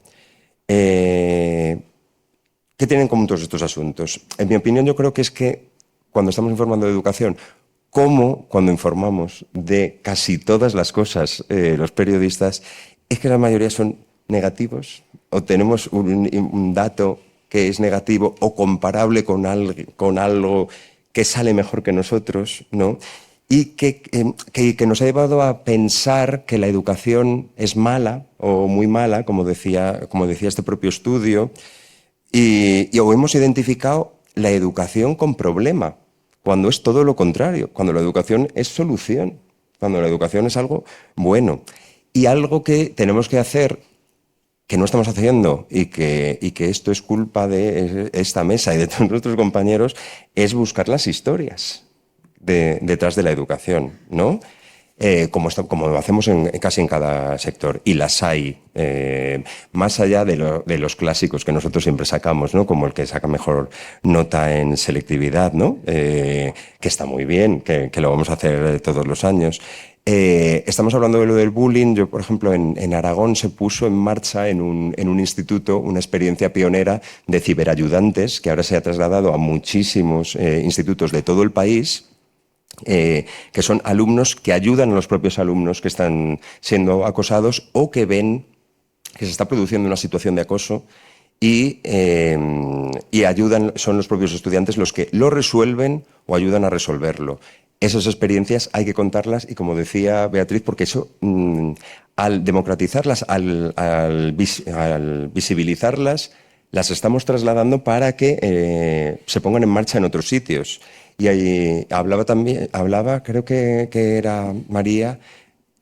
¿Qué tienen en común todos estos asuntos? En mi opinión, yo creo que es que cuando estamos informando de educación, como cuando informamos de casi todas las cosas los periodistas, es que la mayoría son negativos o tenemos un dato que es negativo o comparable con algo que sale mejor que nosotros, ¿no? Y que nos ha llevado a pensar que la educación es mala o muy mala, como decía este propio estudio, o hemos identificado la educación con problema, cuando es todo lo contrario, cuando la educación es solución, cuando la educación es algo bueno. Y algo que tenemos que hacer, que no estamos haciendo, y que esto es culpa de esta mesa y de todos nuestros compañeros, es buscar las historias detrás de la educación, ¿no? Como lo hacemos casi en cada sector, y las hay, más allá de los clásicos que nosotros siempre sacamos, ¿no? Como el que saca mejor nota en selectividad, ¿no? Que está muy bien, que lo vamos a hacer todos los años. Estamos hablando de lo del bullying. Yo, por ejemplo, en Aragón se puso en marcha en un instituto una experiencia pionera de ciberayudantes, que ahora se ha trasladado a muchísimos institutos de todo el país, que son alumnos que ayudan a los propios alumnos que están siendo acosados o que ven que se está produciendo una situación de acoso y ayudan, son los propios estudiantes los que lo resuelven o ayudan a resolverlo. Esas experiencias hay que contarlas y, como decía Beatriz, porque eso, al democratizarlas, al visibilizarlas, las estamos trasladando para que se pongan en marcha en otros sitios. Y ahí hablaba, creo que era María,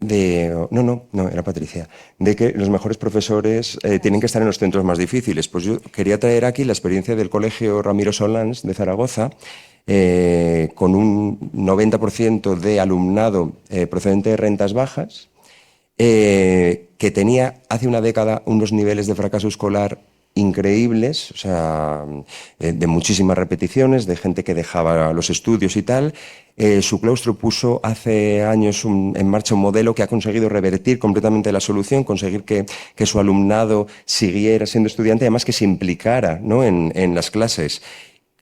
era Patricia, de que los mejores profesores tienen que estar en los centros más difíciles. Pues yo quería traer aquí la experiencia del Colegio Ramiro Solans de Zaragoza, con un 90% de alumnado procedente de rentas bajas, que tenía hace una década unos niveles de fracaso escolar increíbles, o sea, de muchísimas repeticiones, de gente que dejaba los estudios y tal. Su claustro puso hace años en marcha un modelo que ha conseguido revertir completamente la solución, conseguir que su alumnado siguiera siendo estudiante, además que se implicara, ¿no? en las clases.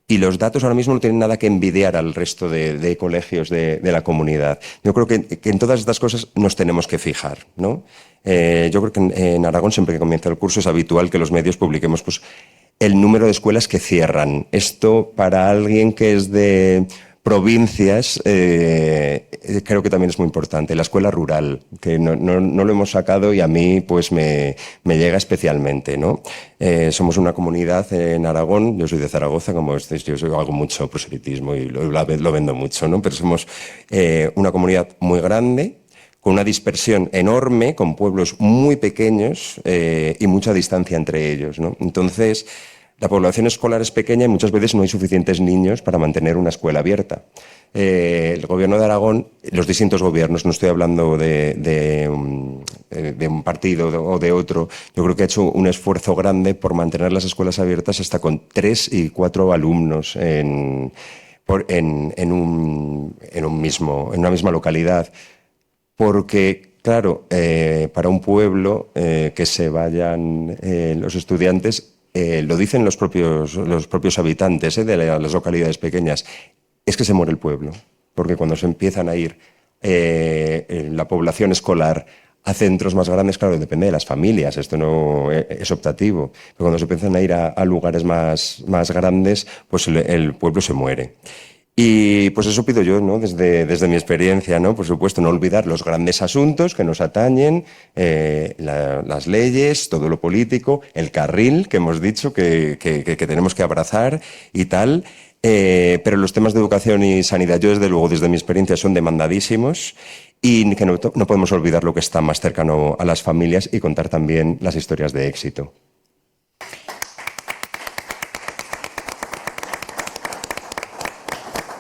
Y los datos ahora mismo no tienen nada que envidiar al resto de colegios de la comunidad. Yo creo que en todas estas cosas nos tenemos que fijar, ¿no? Yo creo que en Aragón, siempre que comienza el curso, es habitual que los medios publiquemos pues, el número de escuelas que cierran. Esto, para alguien que es de provincias, creo que también es muy importante. La escuela rural, que no lo hemos sacado y a mí pues me llega especialmente, ¿no? Somos una comunidad en Aragón, yo soy de Zaragoza, como estáis, yo hago mucho proselitismo y lo vendo mucho, ¿no? Pero somos una comunidad muy grande, con una dispersión enorme, con pueblos muy pequeños y mucha distancia entre ellos, ¿no? Entonces, la población escolar es pequeña y muchas veces no hay suficientes niños para mantener una escuela abierta. El gobierno de Aragón, los distintos gobiernos, no estoy hablando de un partido o de otro, yo creo que ha hecho un esfuerzo grande por mantener las escuelas abiertas hasta con 3 y 4 alumnos en una misma localidad. Porque, claro, para un pueblo que se vayan los estudiantes, lo dicen los propios habitantes de las localidades pequeñas, es que se muere el pueblo. Porque cuando se empiezan a ir la población escolar a centros más grandes, claro, depende de las familias, esto no es optativo, pero cuando se empiezan a ir a lugares más grandes, pues el pueblo se muere. Y pues eso pido yo, ¿no? Desde mi experiencia, ¿no? Por supuesto, no olvidar los grandes asuntos que nos atañen, las leyes, todo lo político, el carril que hemos dicho que tenemos que abrazar y tal. Pero los temas de educación y sanidad, yo desde luego, desde mi experiencia, son demandadísimos y que no podemos olvidar lo que está más cercano a las familias y contar también las historias de éxito.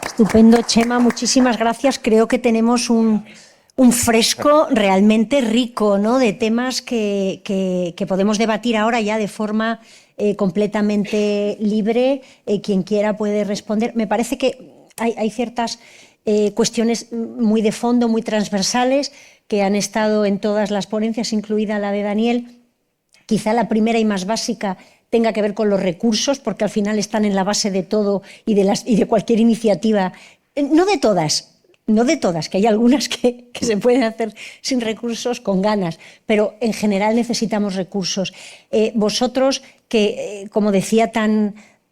Estupendo, Chema, muchísimas gracias. Creo que tenemos un fresco realmente rico, ¿no?, de temas que podemos debatir ahora ya de forma completamente libre. Quien quiera puede responder. Me parece que hay ciertas cuestiones muy de fondo, muy transversales, que han estado en todas las ponencias, incluida la de Daniel. Quizá la primera y más básica tenga que ver con los recursos, porque al final están en la base de todo y de cualquier iniciativa. No de todas, que hay algunas que se pueden hacer sin recursos, con ganas, pero en general necesitamos recursos. Vosotros, que, como decía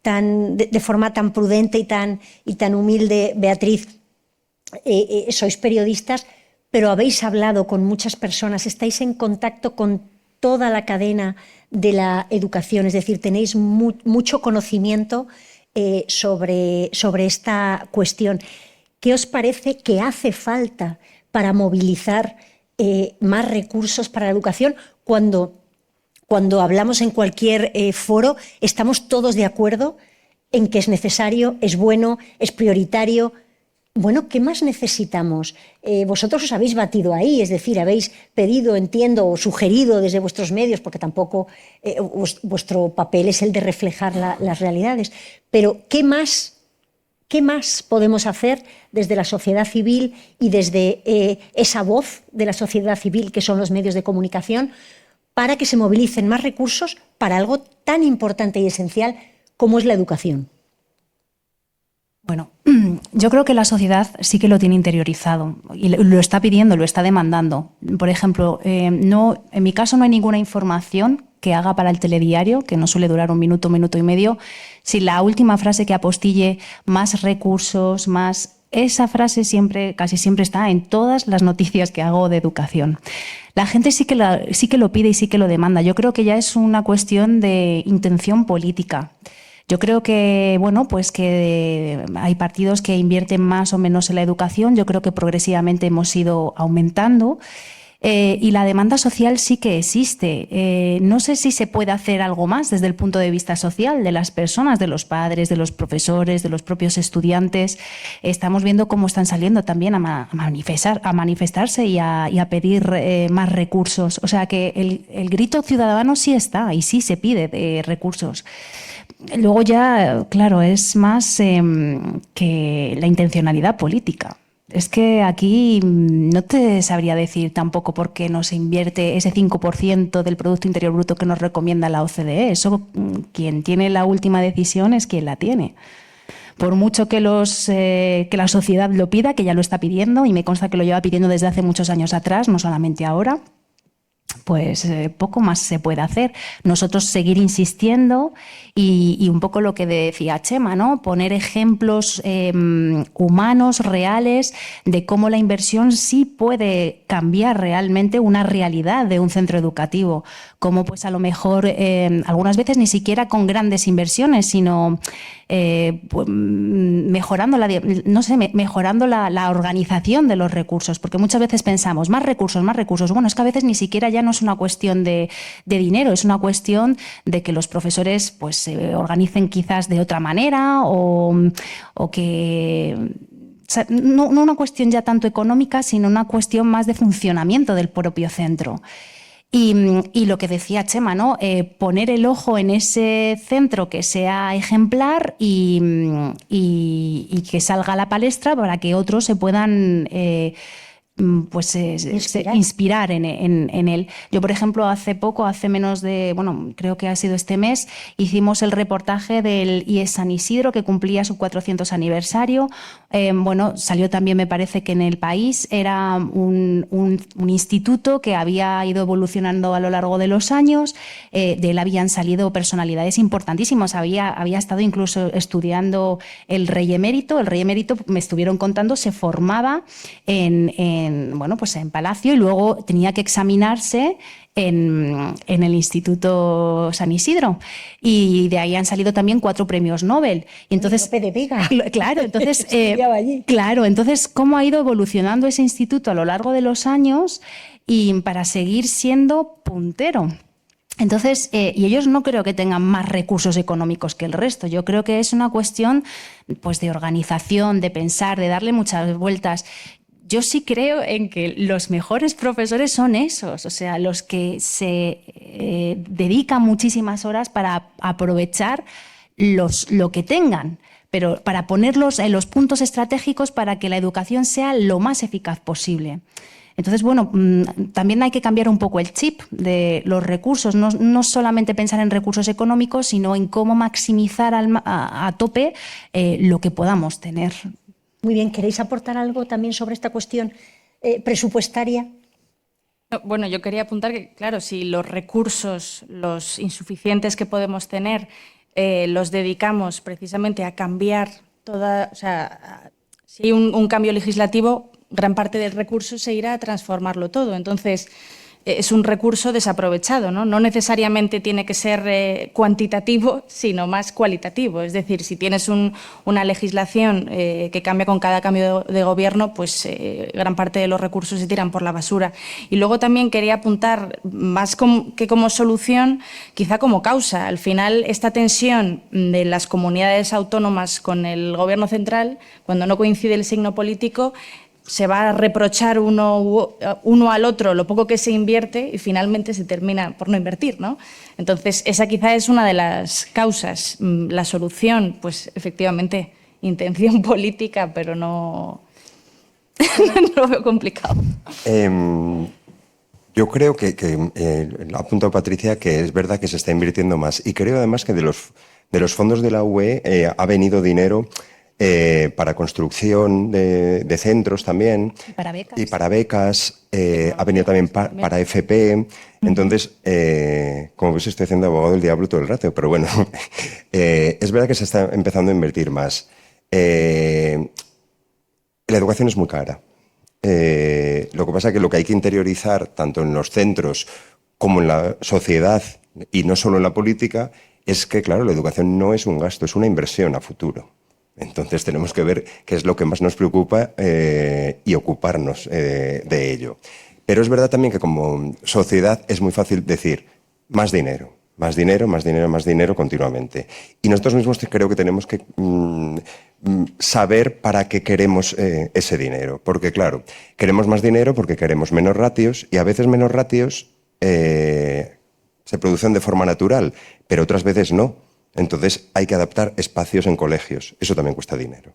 de forma tan prudente y tan humilde Beatriz, sois periodistas, pero habéis hablado con muchas personas, estáis en contacto con toda la cadena de la educación, es decir, tenéis mucho conocimiento sobre esta cuestión. ¿Qué os parece que hace falta para movilizar más recursos para la educación cuando hablamos en cualquier foro estamos todos de acuerdo en que es necesario, es bueno, es prioritario? Bueno, ¿qué más necesitamos? Vosotros os habéis batido ahí, es decir, habéis pedido, entiendo, o sugerido desde vuestros medios, porque tampoco vuestro papel es el de reflejar las realidades. Pero ¿qué más podemos hacer desde la sociedad civil y desde esa voz de la sociedad civil que son los medios de comunicación para que se movilicen más recursos para algo tan importante y esencial como es la educación? Bueno, yo creo que la sociedad sí que lo tiene interiorizado y lo está pidiendo, lo está demandando. Por ejemplo, en mi caso no hay ninguna información que haga para el telediario, que no suele durar un minuto y medio, si la última frase que apostille más recursos, más... Esa frase casi siempre está en todas las noticias que hago de educación. La gente sí que lo pide y sí que lo demanda. Yo creo que ya es una cuestión de intención política. Yo creo que, bueno, pues que hay partidos que invierten más o menos en la educación. Yo creo que progresivamente hemos ido aumentando y la demanda social sí que existe. No sé si se puede hacer algo más desde el punto de vista social de las personas, de los padres, de los profesores, de los propios estudiantes. Estamos viendo cómo están saliendo también a manifestarse y a pedir más recursos. O sea que el grito ciudadano sí está y sí se pide de recursos. Luego ya, claro, es más que la intencionalidad política. Es que aquí no te sabría decir tampoco por qué no se invierte ese 5% del Producto Interior Bruto que nos recomienda la OCDE. Eso, quien tiene la última decisión es quien la tiene. Por mucho que la sociedad lo pida, que ya lo está pidiendo, y me consta que lo lleva pidiendo desde hace muchos años atrás, no solamente ahora, pues poco más se puede hacer. Nosotros seguir insistiendo y un poco lo que decía Chema, ¿no? Poner ejemplos humanos, reales, de cómo la inversión sí puede cambiar realmente una realidad de un centro educativo. Como pues a lo mejor algunas veces ni siquiera con grandes inversiones, sino pues, mejorando la organización de los recursos, porque muchas veces pensamos más recursos. Bueno, es que a veces ni siquiera ya no es una cuestión de dinero, es una cuestión de que los profesores pues se organicen quizás de otra manera o que... O sea, no una cuestión ya tanto económica, sino una cuestión más de funcionamiento del propio centro. Y lo que decía Chema, ¿no? Poner el ojo en ese centro que sea ejemplar y que salga a la palestra para que otros se puedan inspirar en él. Yo, por ejemplo, hace menos de, bueno, creo que ha sido este mes, hicimos el reportaje del IES San Isidro, que cumplía su 400 aniversario. Bueno, salió también, me parece que en El País, era un instituto que había ido evolucionando a lo largo de los años. De él habían salido personalidades importantísimas. Había estado incluso estudiando el Rey Emérito. El Rey Emérito, me estuvieron contando, se formaba en Palacio y luego tenía que examinarse en el Instituto San Isidro, y de ahí han salido también 4 premios Nobel. Y entonces, Lope de Vega. Claro, entonces, allí. Claro, entonces, ¿cómo ha ido evolucionando ese instituto a lo largo de los años y para seguir siendo puntero? Entonces, y ellos no creo que tengan más recursos económicos que el resto. Yo creo que es una cuestión, pues, de organización, de pensar, de darle muchas vueltas. Yo sí creo en que los mejores profesores son esos, o sea, los que se dedican muchísimas horas para aprovechar lo que tengan, pero para ponerlos en los puntos estratégicos para que la educación sea lo más eficaz posible. Entonces, bueno, también hay que cambiar un poco el chip de los recursos, no solamente pensar en recursos económicos, sino en cómo maximizar a tope lo que podamos tener. Muy bien, ¿queréis aportar algo también sobre esta cuestión presupuestaria? Bueno, yo quería apuntar que, claro, si los recursos, los insuficientes que podemos tener, los dedicamos precisamente a cambiar si hay un cambio legislativo, gran parte del recurso se irá a transformarlo todo. Entonces, es un recurso desaprovechado, ¿no? No necesariamente tiene que ser cuantitativo, sino más cualitativo. Es decir, si tienes una legislación que cambia con cada cambio de gobierno, pues gran parte de los recursos se tiran por la basura. Y luego también quería apuntar, más que como solución, quizá como causa. Al final, esta tensión de las comunidades autónomas con el gobierno central, cuando no coincide el signo político, se va a reprochar uno al otro lo poco que se invierte y finalmente se termina por no invertir, ¿no? Entonces, esa quizá es una de las causas. La solución, pues efectivamente, intención política, pero no lo veo complicado. Yo creo que ha apuntado Patricia que es verdad que se está invirtiendo más, y creo además que de los fondos de la UE ha venido dinero para construcción de centros también. Y para becas. Ha venido también para FP. Entonces, como veis, estoy haciendo abogado del diablo todo el rato, pero bueno, es verdad que se está empezando a invertir más. La educación es muy cara. Lo que pasa es que lo que hay que interiorizar, tanto en los centros como en la sociedad, y no solo en la política, es que, claro, la educación no es un gasto, es una inversión a futuro. Entonces tenemos que ver qué es lo que más nos preocupa y ocuparnos de ello. Pero es verdad también que como sociedad es muy fácil decir más dinero, más dinero, más dinero, más dinero continuamente. Y nosotros mismos creo que tenemos que saber para qué queremos ese dinero. Porque claro, queremos más dinero porque queremos menos ratios, y a veces menos ratios se producen de forma natural, pero otras veces no. Entonces hay que adaptar espacios en colegios. Eso también cuesta dinero.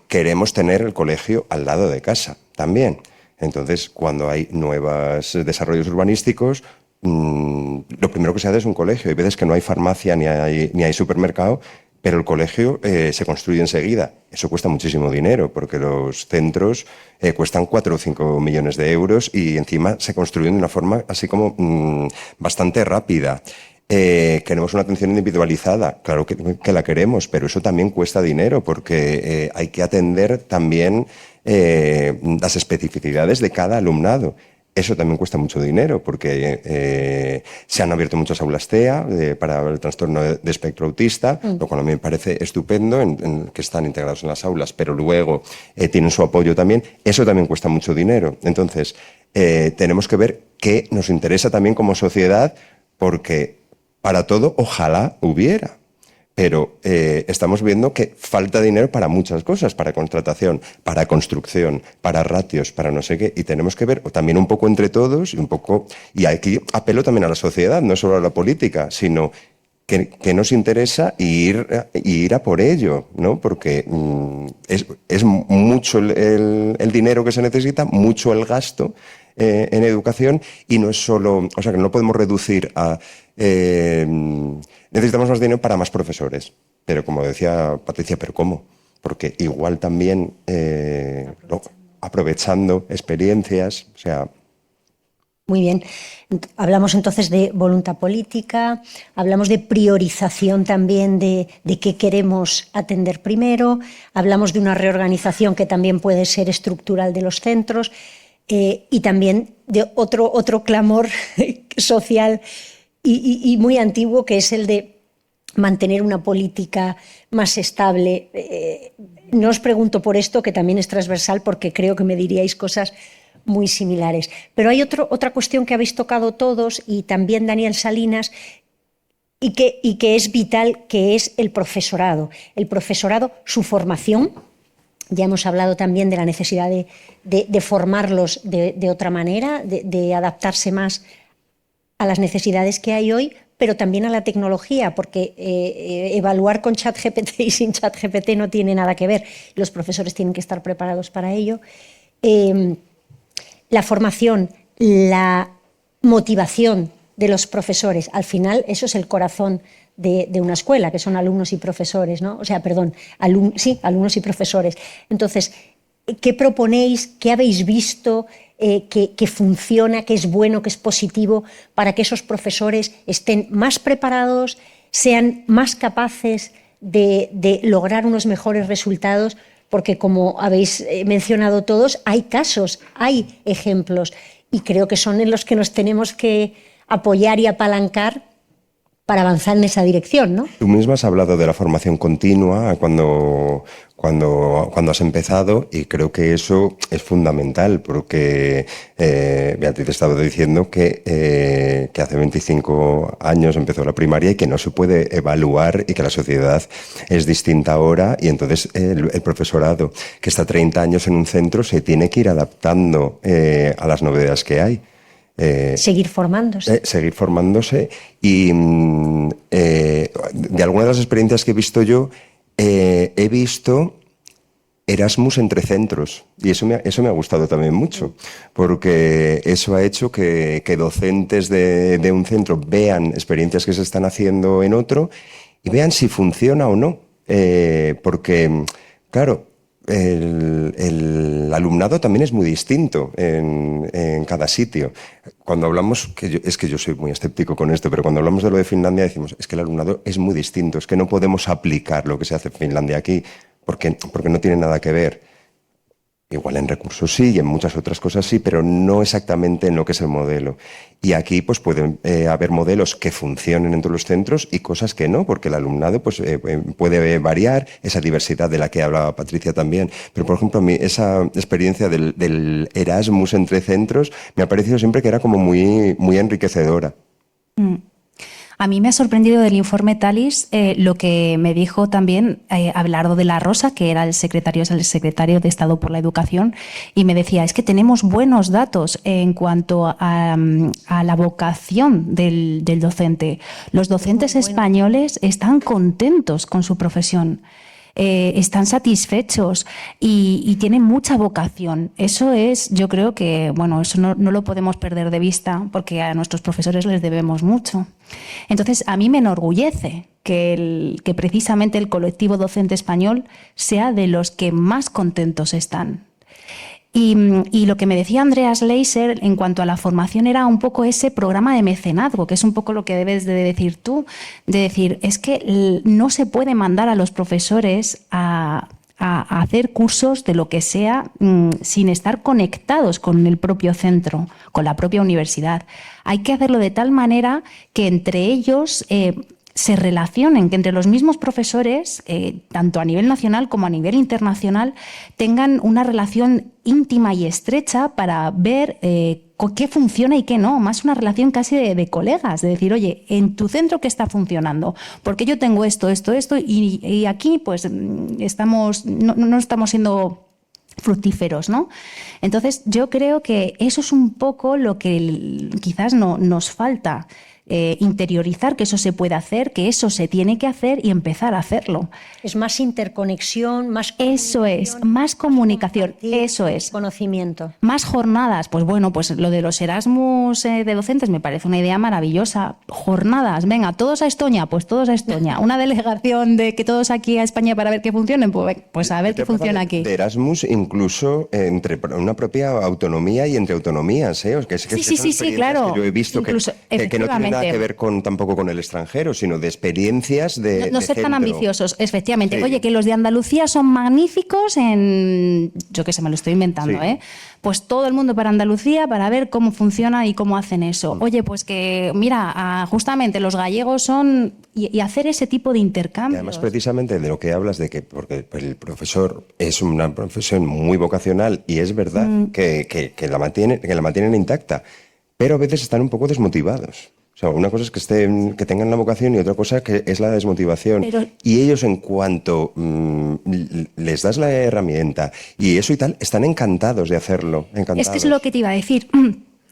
Queremos tener el colegio al lado de casa también. Entonces, cuando hay nuevos desarrollos urbanísticos, lo primero que se hace es un colegio. Hay veces que no hay farmacia ni hay supermercado, pero el colegio se construye enseguida. Eso cuesta muchísimo dinero, porque los centros cuestan 4 o 5 millones de euros y encima se construyen de una forma así como bastante rápida. Queremos una atención individualizada, claro que la queremos, pero eso también cuesta dinero, porque hay que atender también las especificidades de cada alumnado. Eso también cuesta mucho dinero, porque se han abierto muchas aulas TEA para el trastorno de espectro autista, lo cual a mí me parece estupendo en que están integrados en las aulas, pero luego tienen su apoyo también. Eso también cuesta mucho dinero. Entonces, tenemos que ver qué nos interesa también como sociedad, porque para todo ojalá hubiera, pero estamos viendo que falta dinero para muchas cosas, para contratación, para construcción, para ratios, para no sé qué, y tenemos que ver también un poco entre todos y aquí apelo también a la sociedad, no solo a la política, sino que nos interesa y ir a por ello, ¿no? Porque es mucho el dinero que se necesita, mucho el gasto en educación, y no es solo, o sea, que no podemos reducir a necesitamos más dinero para más profesores. Pero como decía Patricia, ¿pero cómo? Porque igual también aprovechando experiencias, o sea... Muy bien. Hablamos entonces de voluntad política, hablamos de priorización también de qué queremos atender primero, hablamos de una reorganización que también puede ser estructural de los centros, y también de otro clamor social y muy antiguo, que es el de mantener una política más estable. No os pregunto por esto, que también es transversal, porque creo que me diríais cosas muy similares. Pero hay otra cuestión que habéis tocado todos, y también Daniel Salinas, y que es vital, que es el profesorado. El profesorado, su formación. Ya hemos hablado también de la necesidad de formarlos de otra manera, de adaptarse más a las necesidades que hay hoy, pero también a la tecnología, porque evaluar con ChatGPT y sin ChatGPT no tiene nada que ver. Los profesores tienen que estar preparados para ello. La formación, la motivación de los profesores, al final eso es el corazón de una escuela, que son alumnos y profesores, ¿no? O sea, perdón, alumnos y profesores. Entonces, ¿qué proponéis? ¿Qué habéis visto que funciona, que es bueno, que es positivo, para que esos profesores estén más preparados, sean más capaces de lograr unos mejores resultados? Porque, como habéis mencionado todos, hay casos, hay ejemplos, y creo que son en los que nos tenemos que apoyar y apalancar para avanzar en esa dirección, ¿no? Tú misma has hablado de la formación continua cuando has empezado, y creo que eso es fundamental, porque Beatriz estaba diciendo que hace 25 años empezó la primaria y que no se puede evaluar, y que la sociedad es distinta ahora, y entonces el profesorado que está 30 años en un centro se tiene que ir adaptando a las novedades que hay. Seguir formándose. Seguir formándose, y de algunas de las experiencias que he visto yo, he visto Erasmus entre centros, y eso me ha gustado también mucho, porque eso ha hecho que docentes de un centro vean experiencias que se están haciendo en otro y vean si funciona o no, porque, claro, el alumnado también es muy distinto en cada sitio. Cuando hablamos, es que yo soy muy escéptico con esto, pero cuando hablamos de lo de Finlandia decimos, es que el alumnado es muy distinto, es que no podemos aplicar lo que se hace en Finlandia aquí, porque no tiene nada que ver. Igual en recursos sí, y en muchas otras cosas sí, pero no exactamente en lo que es el modelo. Y aquí pues pueden haber modelos que funcionen en todos los centros y cosas que no, porque el alumnado pues puede variar, esa diversidad de la que hablaba Patricia también. Pero, por ejemplo, a mí esa experiencia del Erasmus entre centros me ha parecido siempre que era como muy, muy enriquecedora. A mí me ha sorprendido del informe Thalys lo que me dijo también Abelardo de la Rosa, que era el secretario de Estado por la Educación, y me decía, es que tenemos buenos datos en cuanto a la vocación del docente. Los docentes españoles están contentos con su profesión. Están satisfechos y tienen mucha vocación. Eso es, yo creo que, bueno, eso no lo podemos perder de vista, porque a nuestros profesores les debemos mucho. Entonces, a mí me enorgullece que precisamente el colectivo docente español sea de los que más contentos están. Y lo que me decía Andreas Leiser en cuanto a la formación era un poco ese programa de mecenazgo, que es un poco lo que debes de decir tú, de decir, es que no se puede mandar a los profesores a hacer cursos de lo que sea sin estar conectados con el propio centro, con la propia universidad. Hay que hacerlo de tal manera que entre ellos se relacionen, que entre los mismos profesores, tanto a nivel nacional como a nivel internacional, tengan una relación íntima y estrecha para ver qué funciona y qué no, más una relación casi de colegas, de decir, oye, en tu centro ¿qué está funcionando? Porque yo tengo esto, y aquí pues no estamos siendo fructíferos, ¿no? Entonces yo creo que eso es un poco lo que quizás nos falta, interiorizar que eso se puede hacer, que eso se tiene que hacer y empezar a hacerlo. Es más interconexión, más Eso es, más comunicación, compartir eso es. Conocimiento. Más jornadas, pues bueno, pues lo de los Erasmus de docentes me parece una idea maravillosa. Jornadas, venga, todos a Estonia, pues todos a Estonia. Una delegación de que todos aquí a España para ver qué funcionen, pues a ver qué funciona aquí. De Erasmus incluso entre una propia autonomía y entre autonomías, ¿eh? Que son Sí, experiencias claro. que yo he visto Incluso, que no tienen nada efectivamente. que ver tampoco con el extranjero, sino de experiencias de No ser tan centro. ambiciosos, efectivamente. Sí. Oye, que los de Andalucía son magníficos en... Yo qué sé, me lo estoy inventando, Sí. ¿eh? Pues todo el mundo para Andalucía para ver cómo funciona y cómo hacen eso. Oye, pues que, mira, justamente los gallegos son... Y hacer ese tipo de Y intercambios. además, precisamente de lo que hablas, de que porque el profesor es una profesión muy vocacional y es verdad que la mantienen intacta, pero a veces están un poco desmotivados. O sea, una cosa es que tengan la vocación y otra cosa que es la desmotivación. Pero- Y ellos, en cuanto les das la herramienta y eso y tal, están encantados de hacerlo. Encantados. Es que es lo que te iba a decir.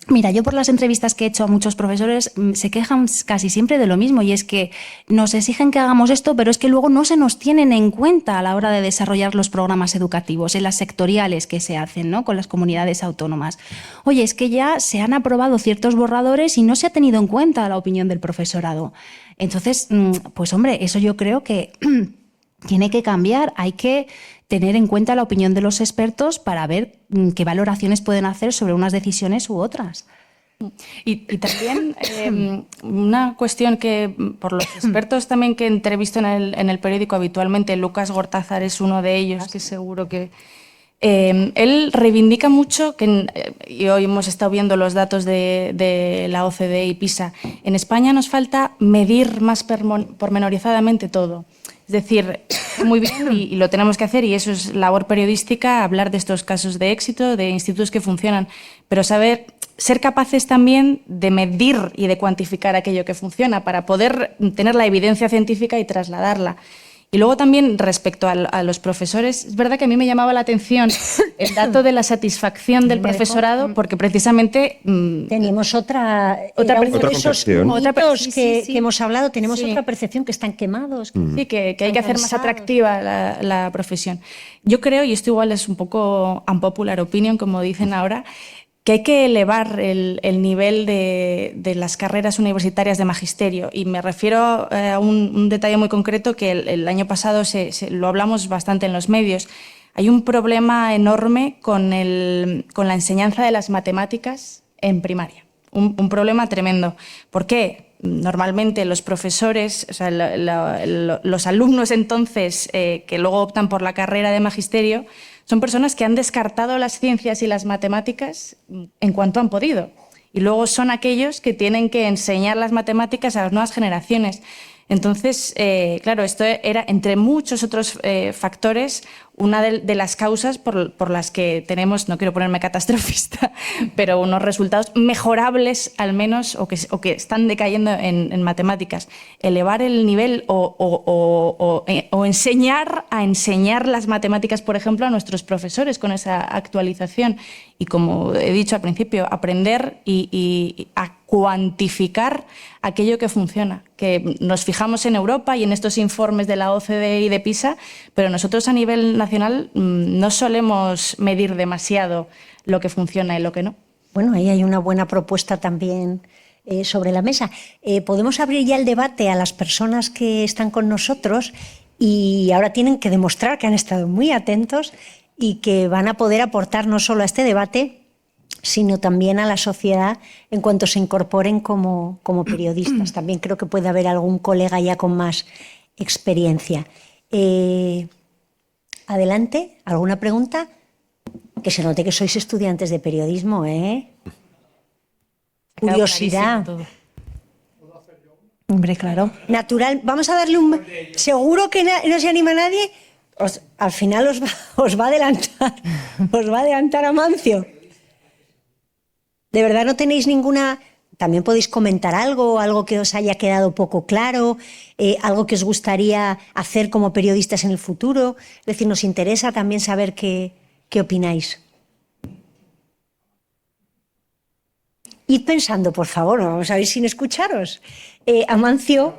Mira, yo por las entrevistas que he hecho a muchos profesores se quejan casi siempre de lo mismo y es que nos exigen que hagamos esto, pero es que luego no se nos tienen en cuenta a la hora de desarrollar los programas educativos, en las sectoriales que se hacen, ¿no?, con las comunidades autónomas. Oye, es que ya se han aprobado ciertos borradores y no se ha tenido en cuenta la opinión del profesorado. Entonces, pues hombre, eso yo creo que tiene que cambiar, hay que tener en cuenta la opinión de los expertos para ver qué valoraciones pueden hacer sobre unas decisiones u otras. Y también una cuestión que por los expertos también que entrevisto en el periódico habitualmente, Lucas Gortázar es uno de ellos, que seguro que... él reivindica mucho, y hoy hemos estado viendo los datos de la OCDE y PISA, en España nos falta medir más pormenorizadamente todo. Es decir, muy bien y lo tenemos que hacer y eso es labor periodística, hablar de estos casos de éxito, de institutos que funcionan, pero ser capaces también de medir y de cuantificar aquello que funciona para poder tener la evidencia científica y trasladarla. Y luego también respecto a los profesores, es verdad que a mí me llamaba la atención el dato de la satisfacción del profesorado porque precisamente... Tenemos otra Otra era uno de esos concepción. mitos Sí, que, sí, sí. que hemos hablado, tenemos Sí. otra percepción que están quemados. Sí, que hay que hacer más cansados. atractiva la profesión. Yo creo, y esto igual es un poco unpopular opinion, como dicen ahora, que hay que elevar el nivel de las carreras universitarias de magisterio. Y me refiero a un detalle muy concreto que el año pasado lo hablamos bastante en los medios. Hay un problema enorme con la enseñanza de las matemáticas en primaria. Un problema tremendo. ¿Por qué? Normalmente los profesores, o sea, los alumnos entonces que luego optan por la carrera de magisterio, son personas que han descartado las ciencias y las matemáticas en cuanto han podido. Y luego son aquellos que tienen que enseñar las matemáticas a las nuevas generaciones. Entonces, claro, esto era, entre muchos otros factores, una de las causas por las que tenemos, no quiero ponerme catastrofista, pero unos resultados mejorables al menos o que están decayendo en matemáticas. Elevar el nivel o enseñar a enseñar las matemáticas, por ejemplo, a nuestros profesores con esa actualización. Y como he dicho al principio, aprender y a cuantificar aquello que funciona, que nos fijamos en Europa y en estos informes de la OCDE y de PISA, pero nosotros a nivel nacional no solemos medir demasiado lo que funciona y lo que no. Bueno, ahí hay una buena propuesta también sobre la mesa. Podemos abrir ya el debate a las personas que están con nosotros y ahora tienen que demostrar que han estado muy atentos y que van a poder aportar no solo a este debate, sino también a la sociedad en cuanto se incorporen como periodistas. También creo que puede haber algún colega ya con más experiencia. Adelante, ¿alguna pregunta? Que se note que sois estudiantes de periodismo, ¿eh? Curiosidad. Hombre, claro. Natural. Vamos a darle un... Seguro que no se anima nadie. Al final os va a adelantar. Os va a adelantar Amancio. ¿De verdad no tenéis ninguna...? También podéis comentar algo que os haya quedado poco claro, algo que os gustaría hacer como periodistas en el futuro. Es decir, nos interesa también saber qué opináis. id pensando, por favor, vamos a ver sin escucharos. Amancio.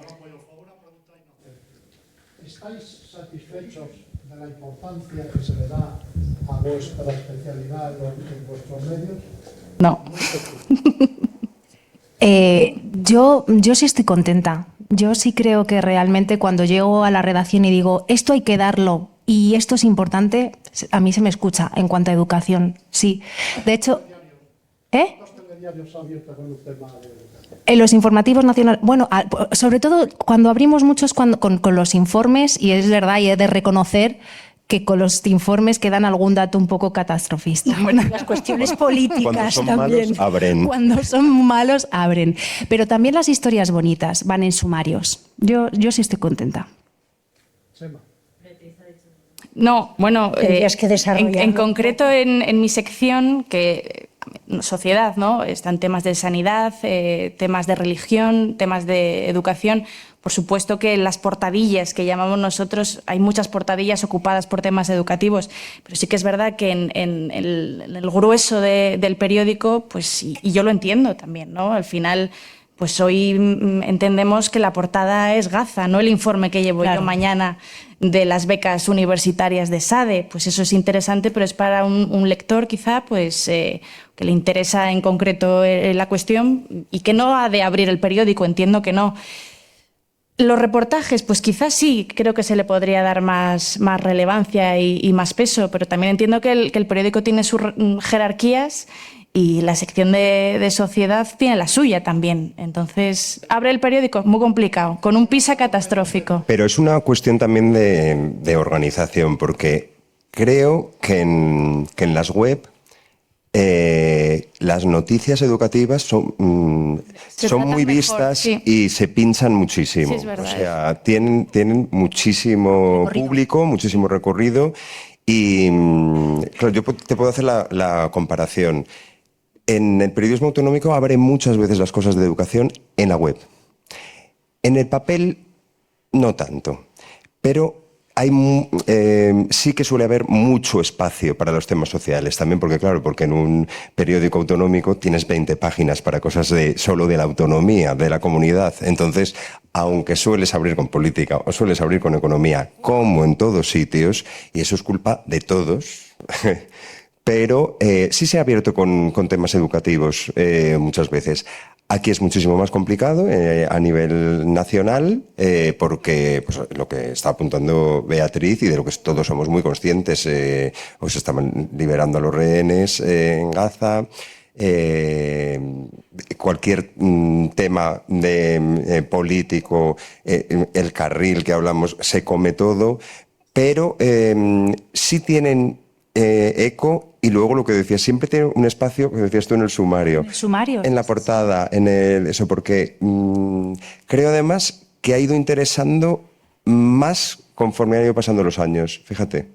¿Estáis satisfechos de la importancia que se le da a vuestra especialidad en vuestros medios? No. Yo sí estoy contenta. Yo sí creo que realmente cuando llego a la redacción y digo esto hay que darlo y esto es importante, a mí se me escucha en cuanto a educación, sí. De hecho, ¿Cuántos telediarios ha abierto con el tema de educación? en los informativos nacionales, bueno, sobre todo cuando abrimos muchos con los informes, y es verdad, y he de reconocer que con los informes que dan algún dato un poco catastrofista. Bueno, Las cuestiones políticas Cuando son también. malos, abren. cuando son malos, abren. Pero también las historias bonitas van en sumarios. Yo sí estoy contenta. Chema. No, bueno, Tendrías que desarrollarlo en un concreto en mi sección, que sociedad, ¿no? Están temas de sanidad, temas de religión, temas de educación. Por supuesto que las portadillas que llamamos nosotros, hay muchas portadillas ocupadas por temas educativos, pero sí que es verdad que en el grueso del periódico, pues, y yo lo entiendo también, ¿no? Al final, pues hoy entendemos que la portada es Gaza, no el informe que llevo Claro. yo mañana de las becas universitarias de SADE. Pues eso es interesante, pero es para un lector quizá pues que le interesa en concreto la cuestión y que no ha de abrir el periódico, entiendo que no. Los reportajes, pues quizás sí, creo que se le podría dar más relevancia y más peso, pero también entiendo que el periódico tiene sus jerarquías y la sección de sociedad tiene la suya también. Entonces, abre el periódico, muy complicado, con un PISA catastrófico. Pero es una cuestión también de organización, porque creo que en las web las noticias educativas son tratan muy mejor, vistas sí. y se pinchan muchísimo. Sí, es verdad. O sea, tienen muchísimo Recorrido. público, muchísimo recorrido y claro, yo te puedo hacer la comparación. En el periodismo autonómico abre muchas veces las cosas de educación en la web. En el papel no tanto, pero sí que suele haber mucho espacio para los temas sociales también, porque en un periódico autonómico tienes 20 páginas para cosas solo de la autonomía, de la comunidad. Entonces, aunque sueles abrir con política o sueles abrir con economía, como en todos sitios, y eso es culpa de todos, pero sí se ha abierto con temas educativos muchas veces. Aquí es muchísimo más complicado a nivel nacional porque pues, lo que está apuntando Beatriz y de lo que todos somos muy conscientes, hoy se estaban liberando a los rehenes en Gaza. Cualquier tema político, el carril que hablamos, se come todo, pero sí tienen eco. Y luego lo que decías, siempre tiene un espacio, que decías tú en el sumario. El sumario. En la portada, eso, porque creo además que ha ido interesando más conforme han ido pasando los años. Fíjate,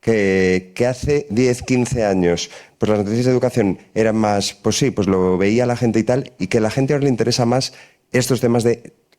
que hace 10, 15 años, pues las noticias de educación eran más, pues sí, pues lo veía la gente y tal, y que a la gente ahora le interesa más estos temas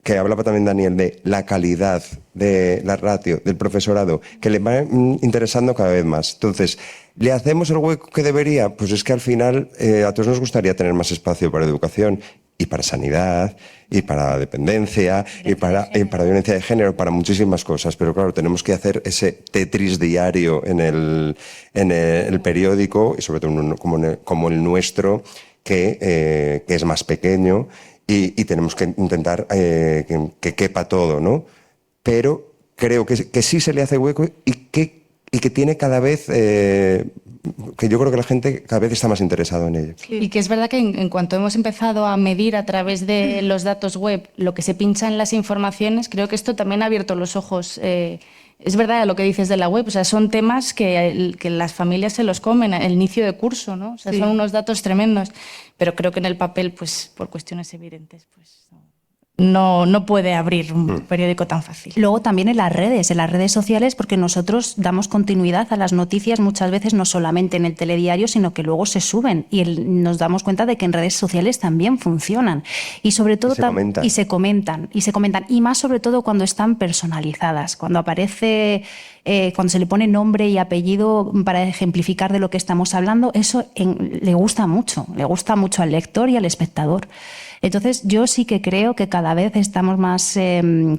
que hablaba también Daniel, de la calidad de la ratio, del profesorado, que le va interesando cada vez más. Entonces, ¿le hacemos el hueco que debería? Pues es que al final a todos nos gustaría tener más espacio para educación y para sanidad, y para dependencia, y para violencia de género, para muchísimas cosas. Pero claro, tenemos que hacer ese Tetris diario en el periódico, y sobre todo como el nuestro, que es más pequeño, y tenemos que intentar que quepa todo, ¿no? Pero creo que sí se le hace hueco y que tiene cada vez, que yo creo que la gente cada vez está más interesada en ello. Y que es verdad que en cuanto hemos empezado a medir a través de los datos web lo que se pincha en las informaciones, creo que esto también ha abierto los ojos. Es verdad lo que dices de la web, o sea, son temas que las familias se los comen al inicio de curso, ¿no? O sea, son unos datos tremendos, pero creo que en el papel, pues por cuestiones evidentes, pues no puede abrir un periódico tan fácil. Luego también en las redes sociales, porque nosotros damos continuidad a las noticias muchas veces, no solamente en el telediario, sino que luego se suben y nos damos cuenta de que en redes sociales también funcionan. Y sobre todo Y se comentan. y se comentan, y más sobre todo cuando están personalizadas, cuando aparece, cuando se le pone nombre y apellido para ejemplificar de lo que estamos hablando, eso le gusta mucho al lector y al espectador. Entonces, yo sí que creo que cada vez estamos más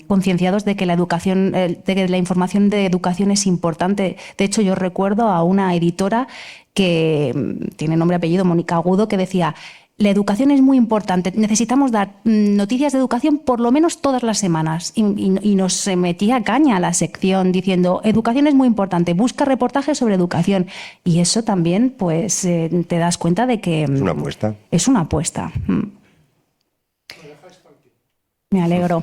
concienciados de que la educación, de que la información de educación es importante. De hecho, yo recuerdo a una editora que tiene nombre y apellido, Mónica Agudo, que decía: la educación es muy importante, necesitamos dar noticias de educación por lo menos todas las semanas. Y nos metía caña a la sección diciendo: educación es muy importante, busca reportajes sobre educación. Y eso también, pues, te das cuenta de que... Es una apuesta. Es una apuesta. Me alegro.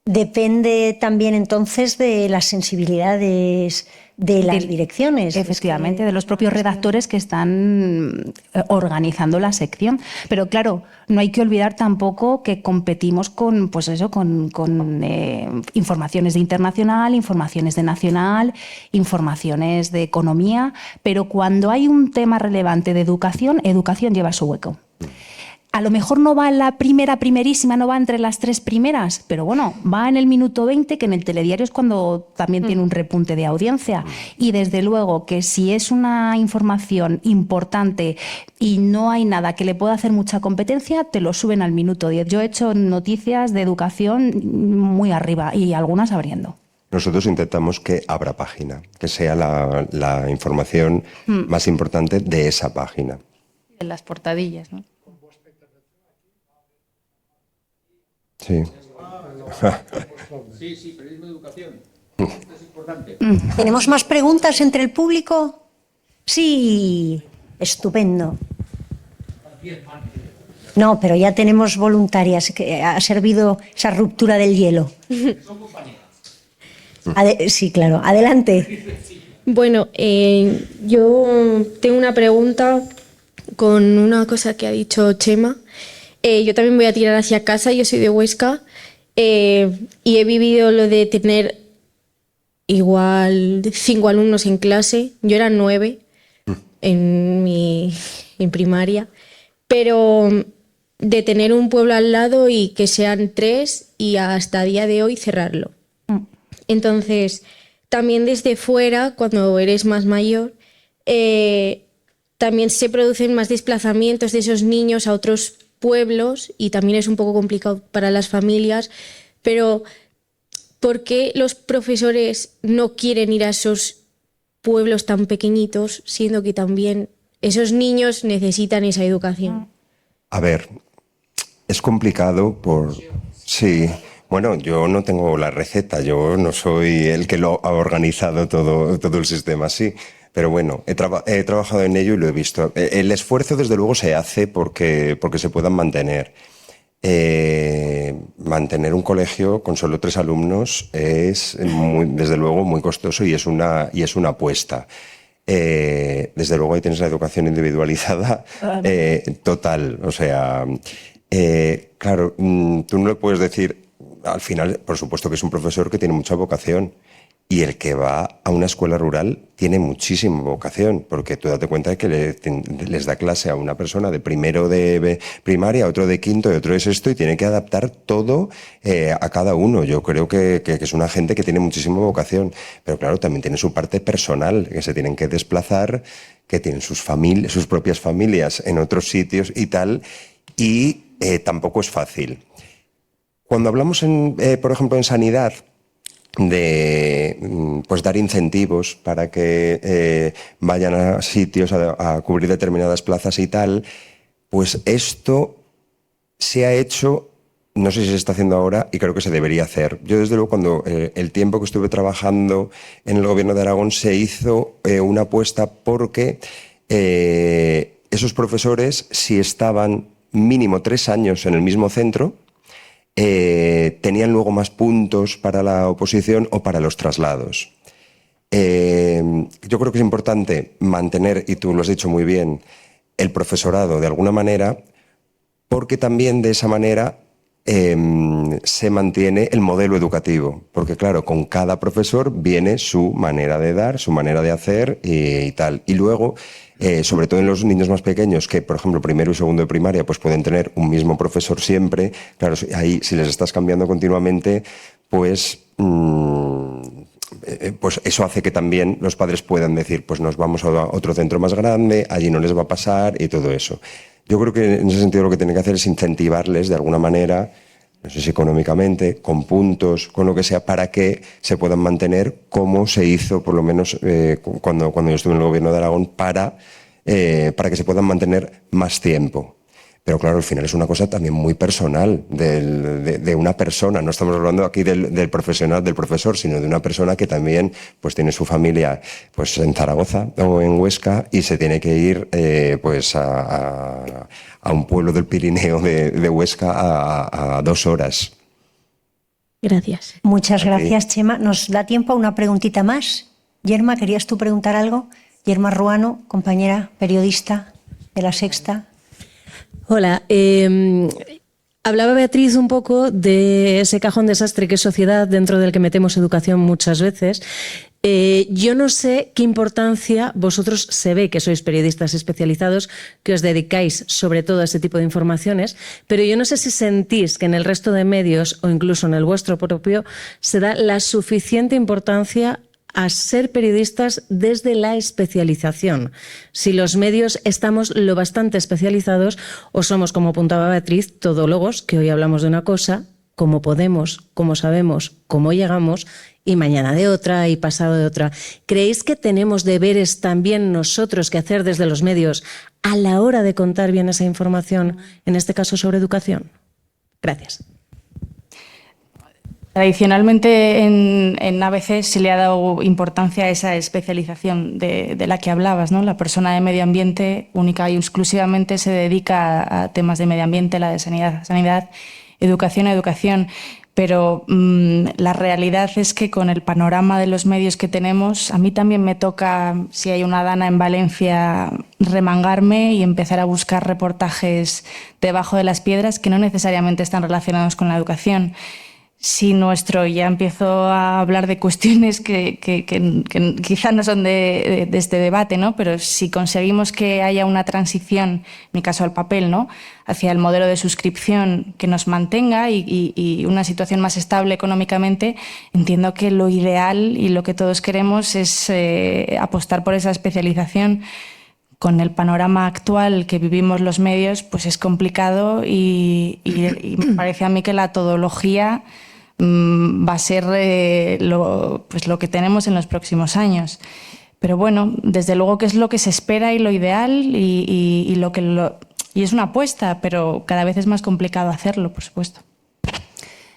Depende también entonces de las sensibilidades de las direcciones. Efectivamente, de los propios redactores que están organizando la sección. Pero claro, no hay que olvidar tampoco que competimos con, pues eso, con informaciones de internacional, informaciones de nacional, informaciones de economía, pero cuando hay un tema relevante de educación, educación lleva su hueco. A lo mejor no va en la primerísima, no va entre las 3 primeras, pero bueno, va en el minuto 20, que en el telediario es cuando también tiene un repunte de audiencia. Y desde luego que si es una información importante y no hay nada que le pueda hacer mucha competencia, te lo suben al minuto 10. Yo he hecho noticias de educación muy arriba y algunas abriendo. Nosotros intentamos que abra página, que sea la información más importante de esa página. En las portadillas, ¿no? Sí. Sí, periodismo de educación. Esto es importante. ¿Tenemos más preguntas entre el público? Sí, estupendo. No, pero ya tenemos voluntarias, que ha servido esa ruptura del hielo. Son compañeras. Sí, claro, adelante. Bueno, yo tengo una pregunta con una cosa que ha dicho Chema. Yo también voy a tirar hacia casa, yo soy de Huesca y he vivido lo de tener igual 5 alumnos en clase. Yo era 9 en primaria, pero de tener un pueblo al lado y que sean 3 y hasta día de hoy cerrarlo. Entonces, también desde fuera, cuando eres más mayor, también se producen más desplazamientos de esos niños a otros pueblos y también es un poco complicado para las familias, pero ¿por qué los profesores no quieren ir a esos pueblos tan pequeñitos, siendo que también esos niños necesitan esa educación? A ver, es complicado por... Sí, bueno, yo no tengo la receta, yo no soy el que lo ha organizado todo el sistema así. Pero bueno, he trabajado en ello y lo he visto. El esfuerzo, desde luego, se hace porque se puedan mantener. Mantener un colegio con solo 3 alumnos es, desde luego, muy costoso y es una apuesta. Desde luego, ahí tienes la educación individualizada total. O sea, claro, tú no le puedes decir... Al final, por supuesto que es un profesor que tiene mucha vocación. Y el que va a una escuela rural tiene muchísima vocación, porque tú date cuenta de que les da clase a una persona de primero de primaria, otro de quinto y otro de sexto, y tiene que adaptar todo a cada uno. Yo creo que es una gente que tiene muchísima vocación, pero claro, también tiene su parte personal, que se tienen que desplazar, que tienen sus propias familias en otros sitios y tal, y tampoco es fácil. Cuando hablamos, por ejemplo, en sanidad, de pues dar incentivos para que vayan a sitios a cubrir determinadas plazas y tal, pues esto se ha hecho, no sé si se está haciendo ahora y creo que se debería hacer. Yo desde luego cuando el tiempo que estuve trabajando en el gobierno de Aragón se hizo una apuesta porque esos profesores, si estaban mínimo 3 años en el mismo centro, tenían luego más puntos para la oposición o para los traslados. Yo creo que es importante mantener, y tú lo has dicho muy bien, el profesorado de alguna manera, porque también de esa manera se mantiene el modelo educativo, porque claro, con cada profesor viene su manera de dar, su manera de hacer y tal. Y luego, sobre todo en los niños más pequeños, que por ejemplo primero y segundo de primaria pues pueden tener un mismo profesor siempre, claro, ahí si les estás cambiando continuamente, pues eso hace que también los padres puedan decir, pues nos vamos a otro centro más grande, allí no les va a pasar y todo eso. Yo creo que en ese sentido lo que tienen que hacer es incentivarles de alguna manera, no sé si económicamente, con puntos, con lo que sea, para que se puedan mantener como se hizo, por lo menos cuando yo estuve en el gobierno de Aragón, para que se puedan mantener más tiempo. Pero claro, al final es una cosa también muy personal de una persona. No estamos hablando aquí del profesional, del profesor, sino de una persona que también pues tiene su familia pues en Zaragoza o en Huesca y se tiene que ir pues a un pueblo del Pirineo de Huesca a 2 horas. Gracias. Muchas gracias, Chema. ¿Nos da tiempo a una preguntita más? Yerma, ¿querías tú preguntar algo? Yerma Ruano, compañera periodista de La Sexta. Hola, hablaba Beatriz un poco de ese cajón desastre que es sociedad dentro del que metemos educación muchas veces. Yo no sé qué importancia vosotros, se ve que sois periodistas especializados, que os dedicáis sobre todo a ese tipo de informaciones, pero yo no sé si sentís que en el resto de medios o incluso en el vuestro propio se da la suficiente importancia a ser periodistas desde la especialización. Si los medios estamos lo bastante especializados o somos, como apuntaba Beatriz, todólogos, que hoy hablamos de una cosa, cómo podemos, cómo sabemos, cómo llegamos, y mañana de otra y pasado de otra. ¿Creéis que tenemos deberes también nosotros que hacer desde los medios a la hora de contar bien esa información, en este caso sobre educación? Gracias. Tradicionalmente en ABC se le ha dado importancia a esa especialización de la que hablabas, ¿no? La persona de medio ambiente única y exclusivamente se dedica a temas de medio ambiente, la de sanidad, educación. Pero la realidad es que con el panorama de los medios que tenemos, a mí también me toca, si hay una Dana en Valencia, remangarme y empezar a buscar reportajes debajo de las piedras que no necesariamente están relacionados con la educación. Si ya empiezo a hablar de cuestiones que quizás no son de este debate, ¿no? Pero si conseguimos que haya una transición, en mi caso al papel, ¿no? Hacia el modelo de suscripción que nos mantenga y una situación más estable económicamente, entiendo que lo ideal y lo que todos queremos es apostar por esa especialización. Con el panorama actual que vivimos los medios, pues es complicado y me parece a mí que la todología va a ser lo que tenemos en los próximos años. Pero bueno, desde luego que es lo que se espera y lo ideal y es una apuesta, pero cada vez es más complicado hacerlo, por supuesto.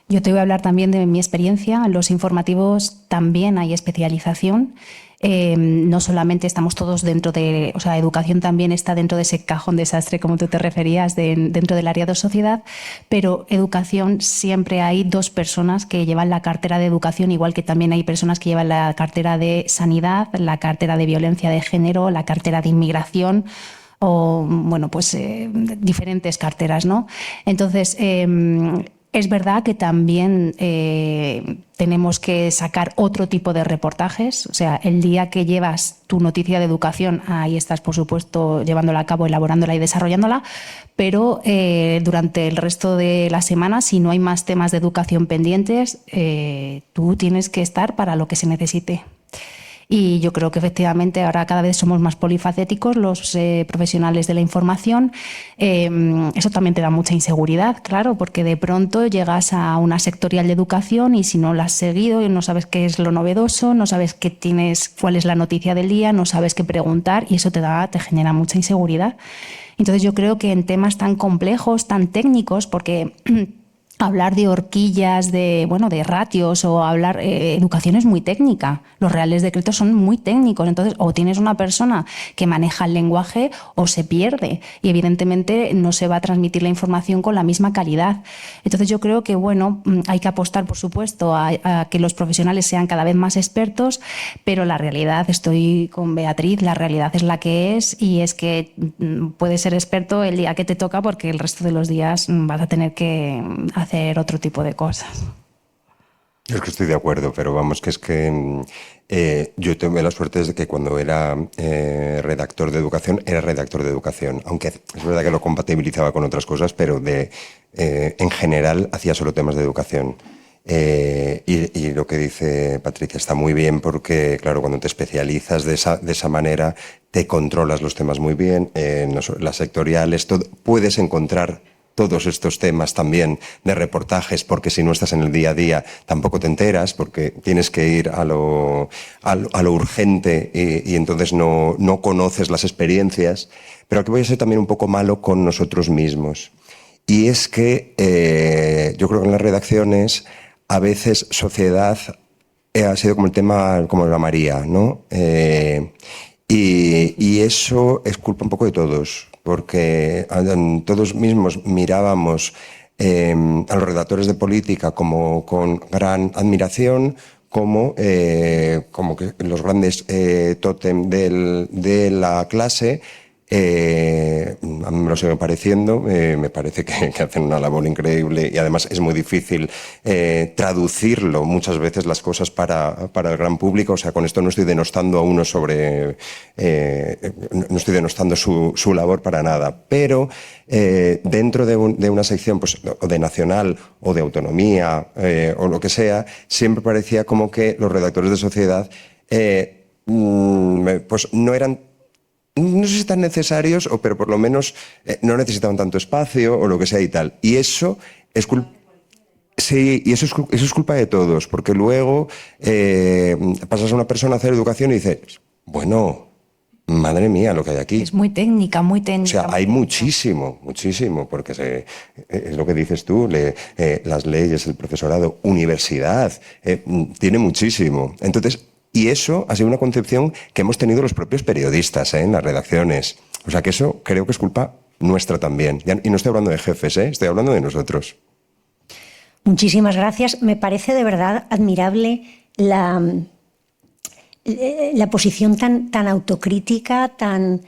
Yo te voy a hablar también de mi experiencia. En los informativos también hay especialización. No solamente estamos todos dentro de, educación también está dentro de ese cajón desastre, como tú te referías, dentro del área de sociedad, pero educación siempre hay 2 personas que llevan la cartera de educación, igual que también hay personas que llevan la cartera de sanidad, la cartera de violencia de género, la cartera de inmigración, o diferentes carteras, ¿no? Entonces, es verdad que también tenemos que sacar otro tipo de reportajes. O sea, el día que llevas tu noticia de educación, ahí estás, por supuesto, llevándola a cabo, elaborándola y desarrollándola, pero durante el resto de la semana, si no hay más temas de educación pendientes, tú tienes que estar para lo que se necesite. Y yo creo que efectivamente ahora cada vez somos más polifacéticos los profesionales de la información. Eso también te da mucha inseguridad, claro, porque de pronto llegas a una sectorial de educación y si no la has seguido, no sabes qué es lo novedoso, no sabes cuál es la noticia del día, no sabes qué preguntar y eso te genera mucha inseguridad. Entonces yo creo que en temas tan complejos, tan técnicos, porque hablar de horquillas, de ratios o hablar... educación es muy técnica. Los reales decretos son muy técnicos. Entonces, o tienes una persona que maneja el lenguaje o se pierde. Y evidentemente no se va a transmitir la información con la misma calidad. Entonces, yo creo que, hay que apostar, por supuesto, a que los profesionales sean cada vez más expertos, pero la realidad, estoy con Beatriz, la realidad es la que es y es que puedes ser experto el día que te toca porque el resto de los días vas a tener que hacer hacer otro tipo de cosas. Yo es que estoy de acuerdo, pero vamos, que es que yo tuve la suerte de que cuando era redactor de educación, era redactor de educación, aunque es verdad que lo compatibilizaba con otras cosas, pero en general hacía solo temas de educación. Y lo que dice Patricia está muy bien porque, claro, cuando te especializas de esa manera, te controlas los temas muy bien, las sectoriales, puedes encontrar todos estos temas también de reportajes, porque si no estás en el día a día tampoco te enteras, porque tienes que ir a lo urgente y entonces no conoces las experiencias. Pero aquí voy a ser también un poco malo con nosotros mismos. Y es que yo creo que en las redacciones a veces sociedad ha sido como el tema, como la María, ¿no? Y eso es culpa un poco de todos, porque todos mismos mirábamos a los redactores de política como con gran admiración, como que los grandes tótem de la clase. A mí me lo sigue pareciendo, me parece que hacen una labor increíble y además es muy difícil traducirlo muchas veces las cosas para el gran público. O sea, con esto no estoy denostando a uno no estoy denostando su labor para nada, pero dentro de una sección pues, o de Nacional o de Autonomía o lo que sea, siempre parecía como que los redactores de Sociedad pues no eran, no sé si tan necesarios, pero por lo menos no necesitaban tanto espacio o lo que sea y tal. Y eso es culpa. Sí, y eso es culpa de todos, porque luego pasas a una persona a hacer educación y dices, bueno, madre mía, lo que hay aquí. Es muy técnica, muy técnica. O sea, hay muchísimo, porque es lo que dices tú, las leyes, el profesorado, universidad, tiene muchísimo. Entonces, y eso ha sido una concepción que hemos tenido los propios periodistas en las redacciones. O sea que eso creo que es culpa nuestra también. Y no estoy hablando de jefes, estoy hablando de nosotros. Muchísimas gracias. Me parece de verdad admirable la posición tan autocrítica, tan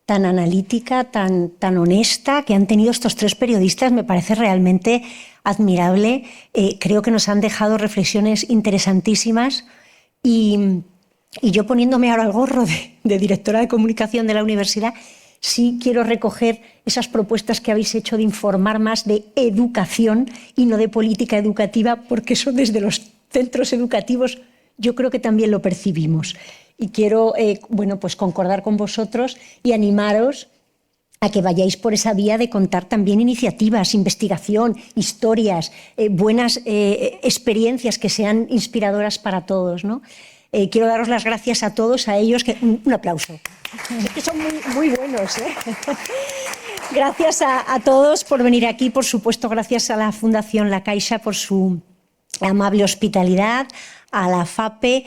analítica, tan honesta que han tenido estos tres periodistas. Me parece realmente admirable. Creo que nos han dejado reflexiones interesantísimas. Y yo poniéndome ahora el gorro de directora de comunicación de la universidad, sí quiero recoger esas propuestas que habéis hecho de informar más de educación y no de política educativa, porque eso desde los centros educativos yo creo que también lo percibimos. Y quiero pues concordar con vosotros y animaros a que vayáis por esa vía de contar también iniciativas, investigación, historias, buenas experiencias que sean inspiradoras para todos, ¿no? Quiero daros las gracias a todos, a ellos. Un aplauso. Que son muy buenos, ¿eh? Gracias a todos por venir aquí. Por supuesto, gracias a la Fundación La Caixa por su amable hospitalidad, a la FAPE.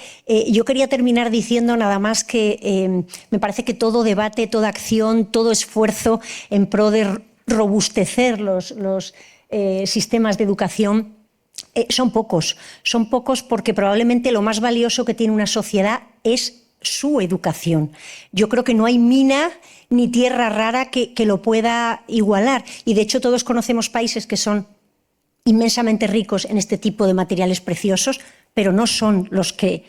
Yo quería terminar diciendo nada más que me parece que todo debate, toda acción, todo esfuerzo en pro de robustecer los sistemas de educación son pocos porque probablemente lo más valioso que tiene una sociedad es su educación. Yo creo que no hay mina ni tierra rara que lo pueda igualar. Y de hecho todos conocemos países que son inmensamente ricos en este tipo de materiales preciosos, pero no son los que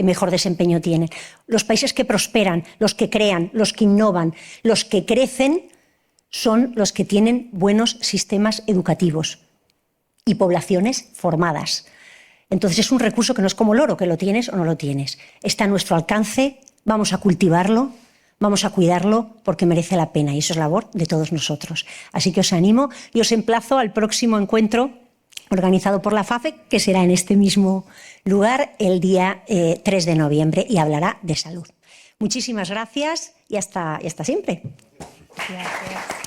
mejor desempeño tienen. Los países que prosperan, los que crean, los que innovan, los que crecen, son los que tienen buenos sistemas educativos y poblaciones formadas. Entonces es un recurso que no es como el oro, que lo tienes o no lo tienes. Está a nuestro alcance, vamos a cultivarlo, vamos a cuidarlo porque merece la pena y eso es labor de todos nosotros. Así que os animo y os emplazo al próximo encuentro organizado por la FAFE, que será en este mismo lugar el día 3 de noviembre y hablará de salud. Muchísimas gracias y hasta siempre. Gracias.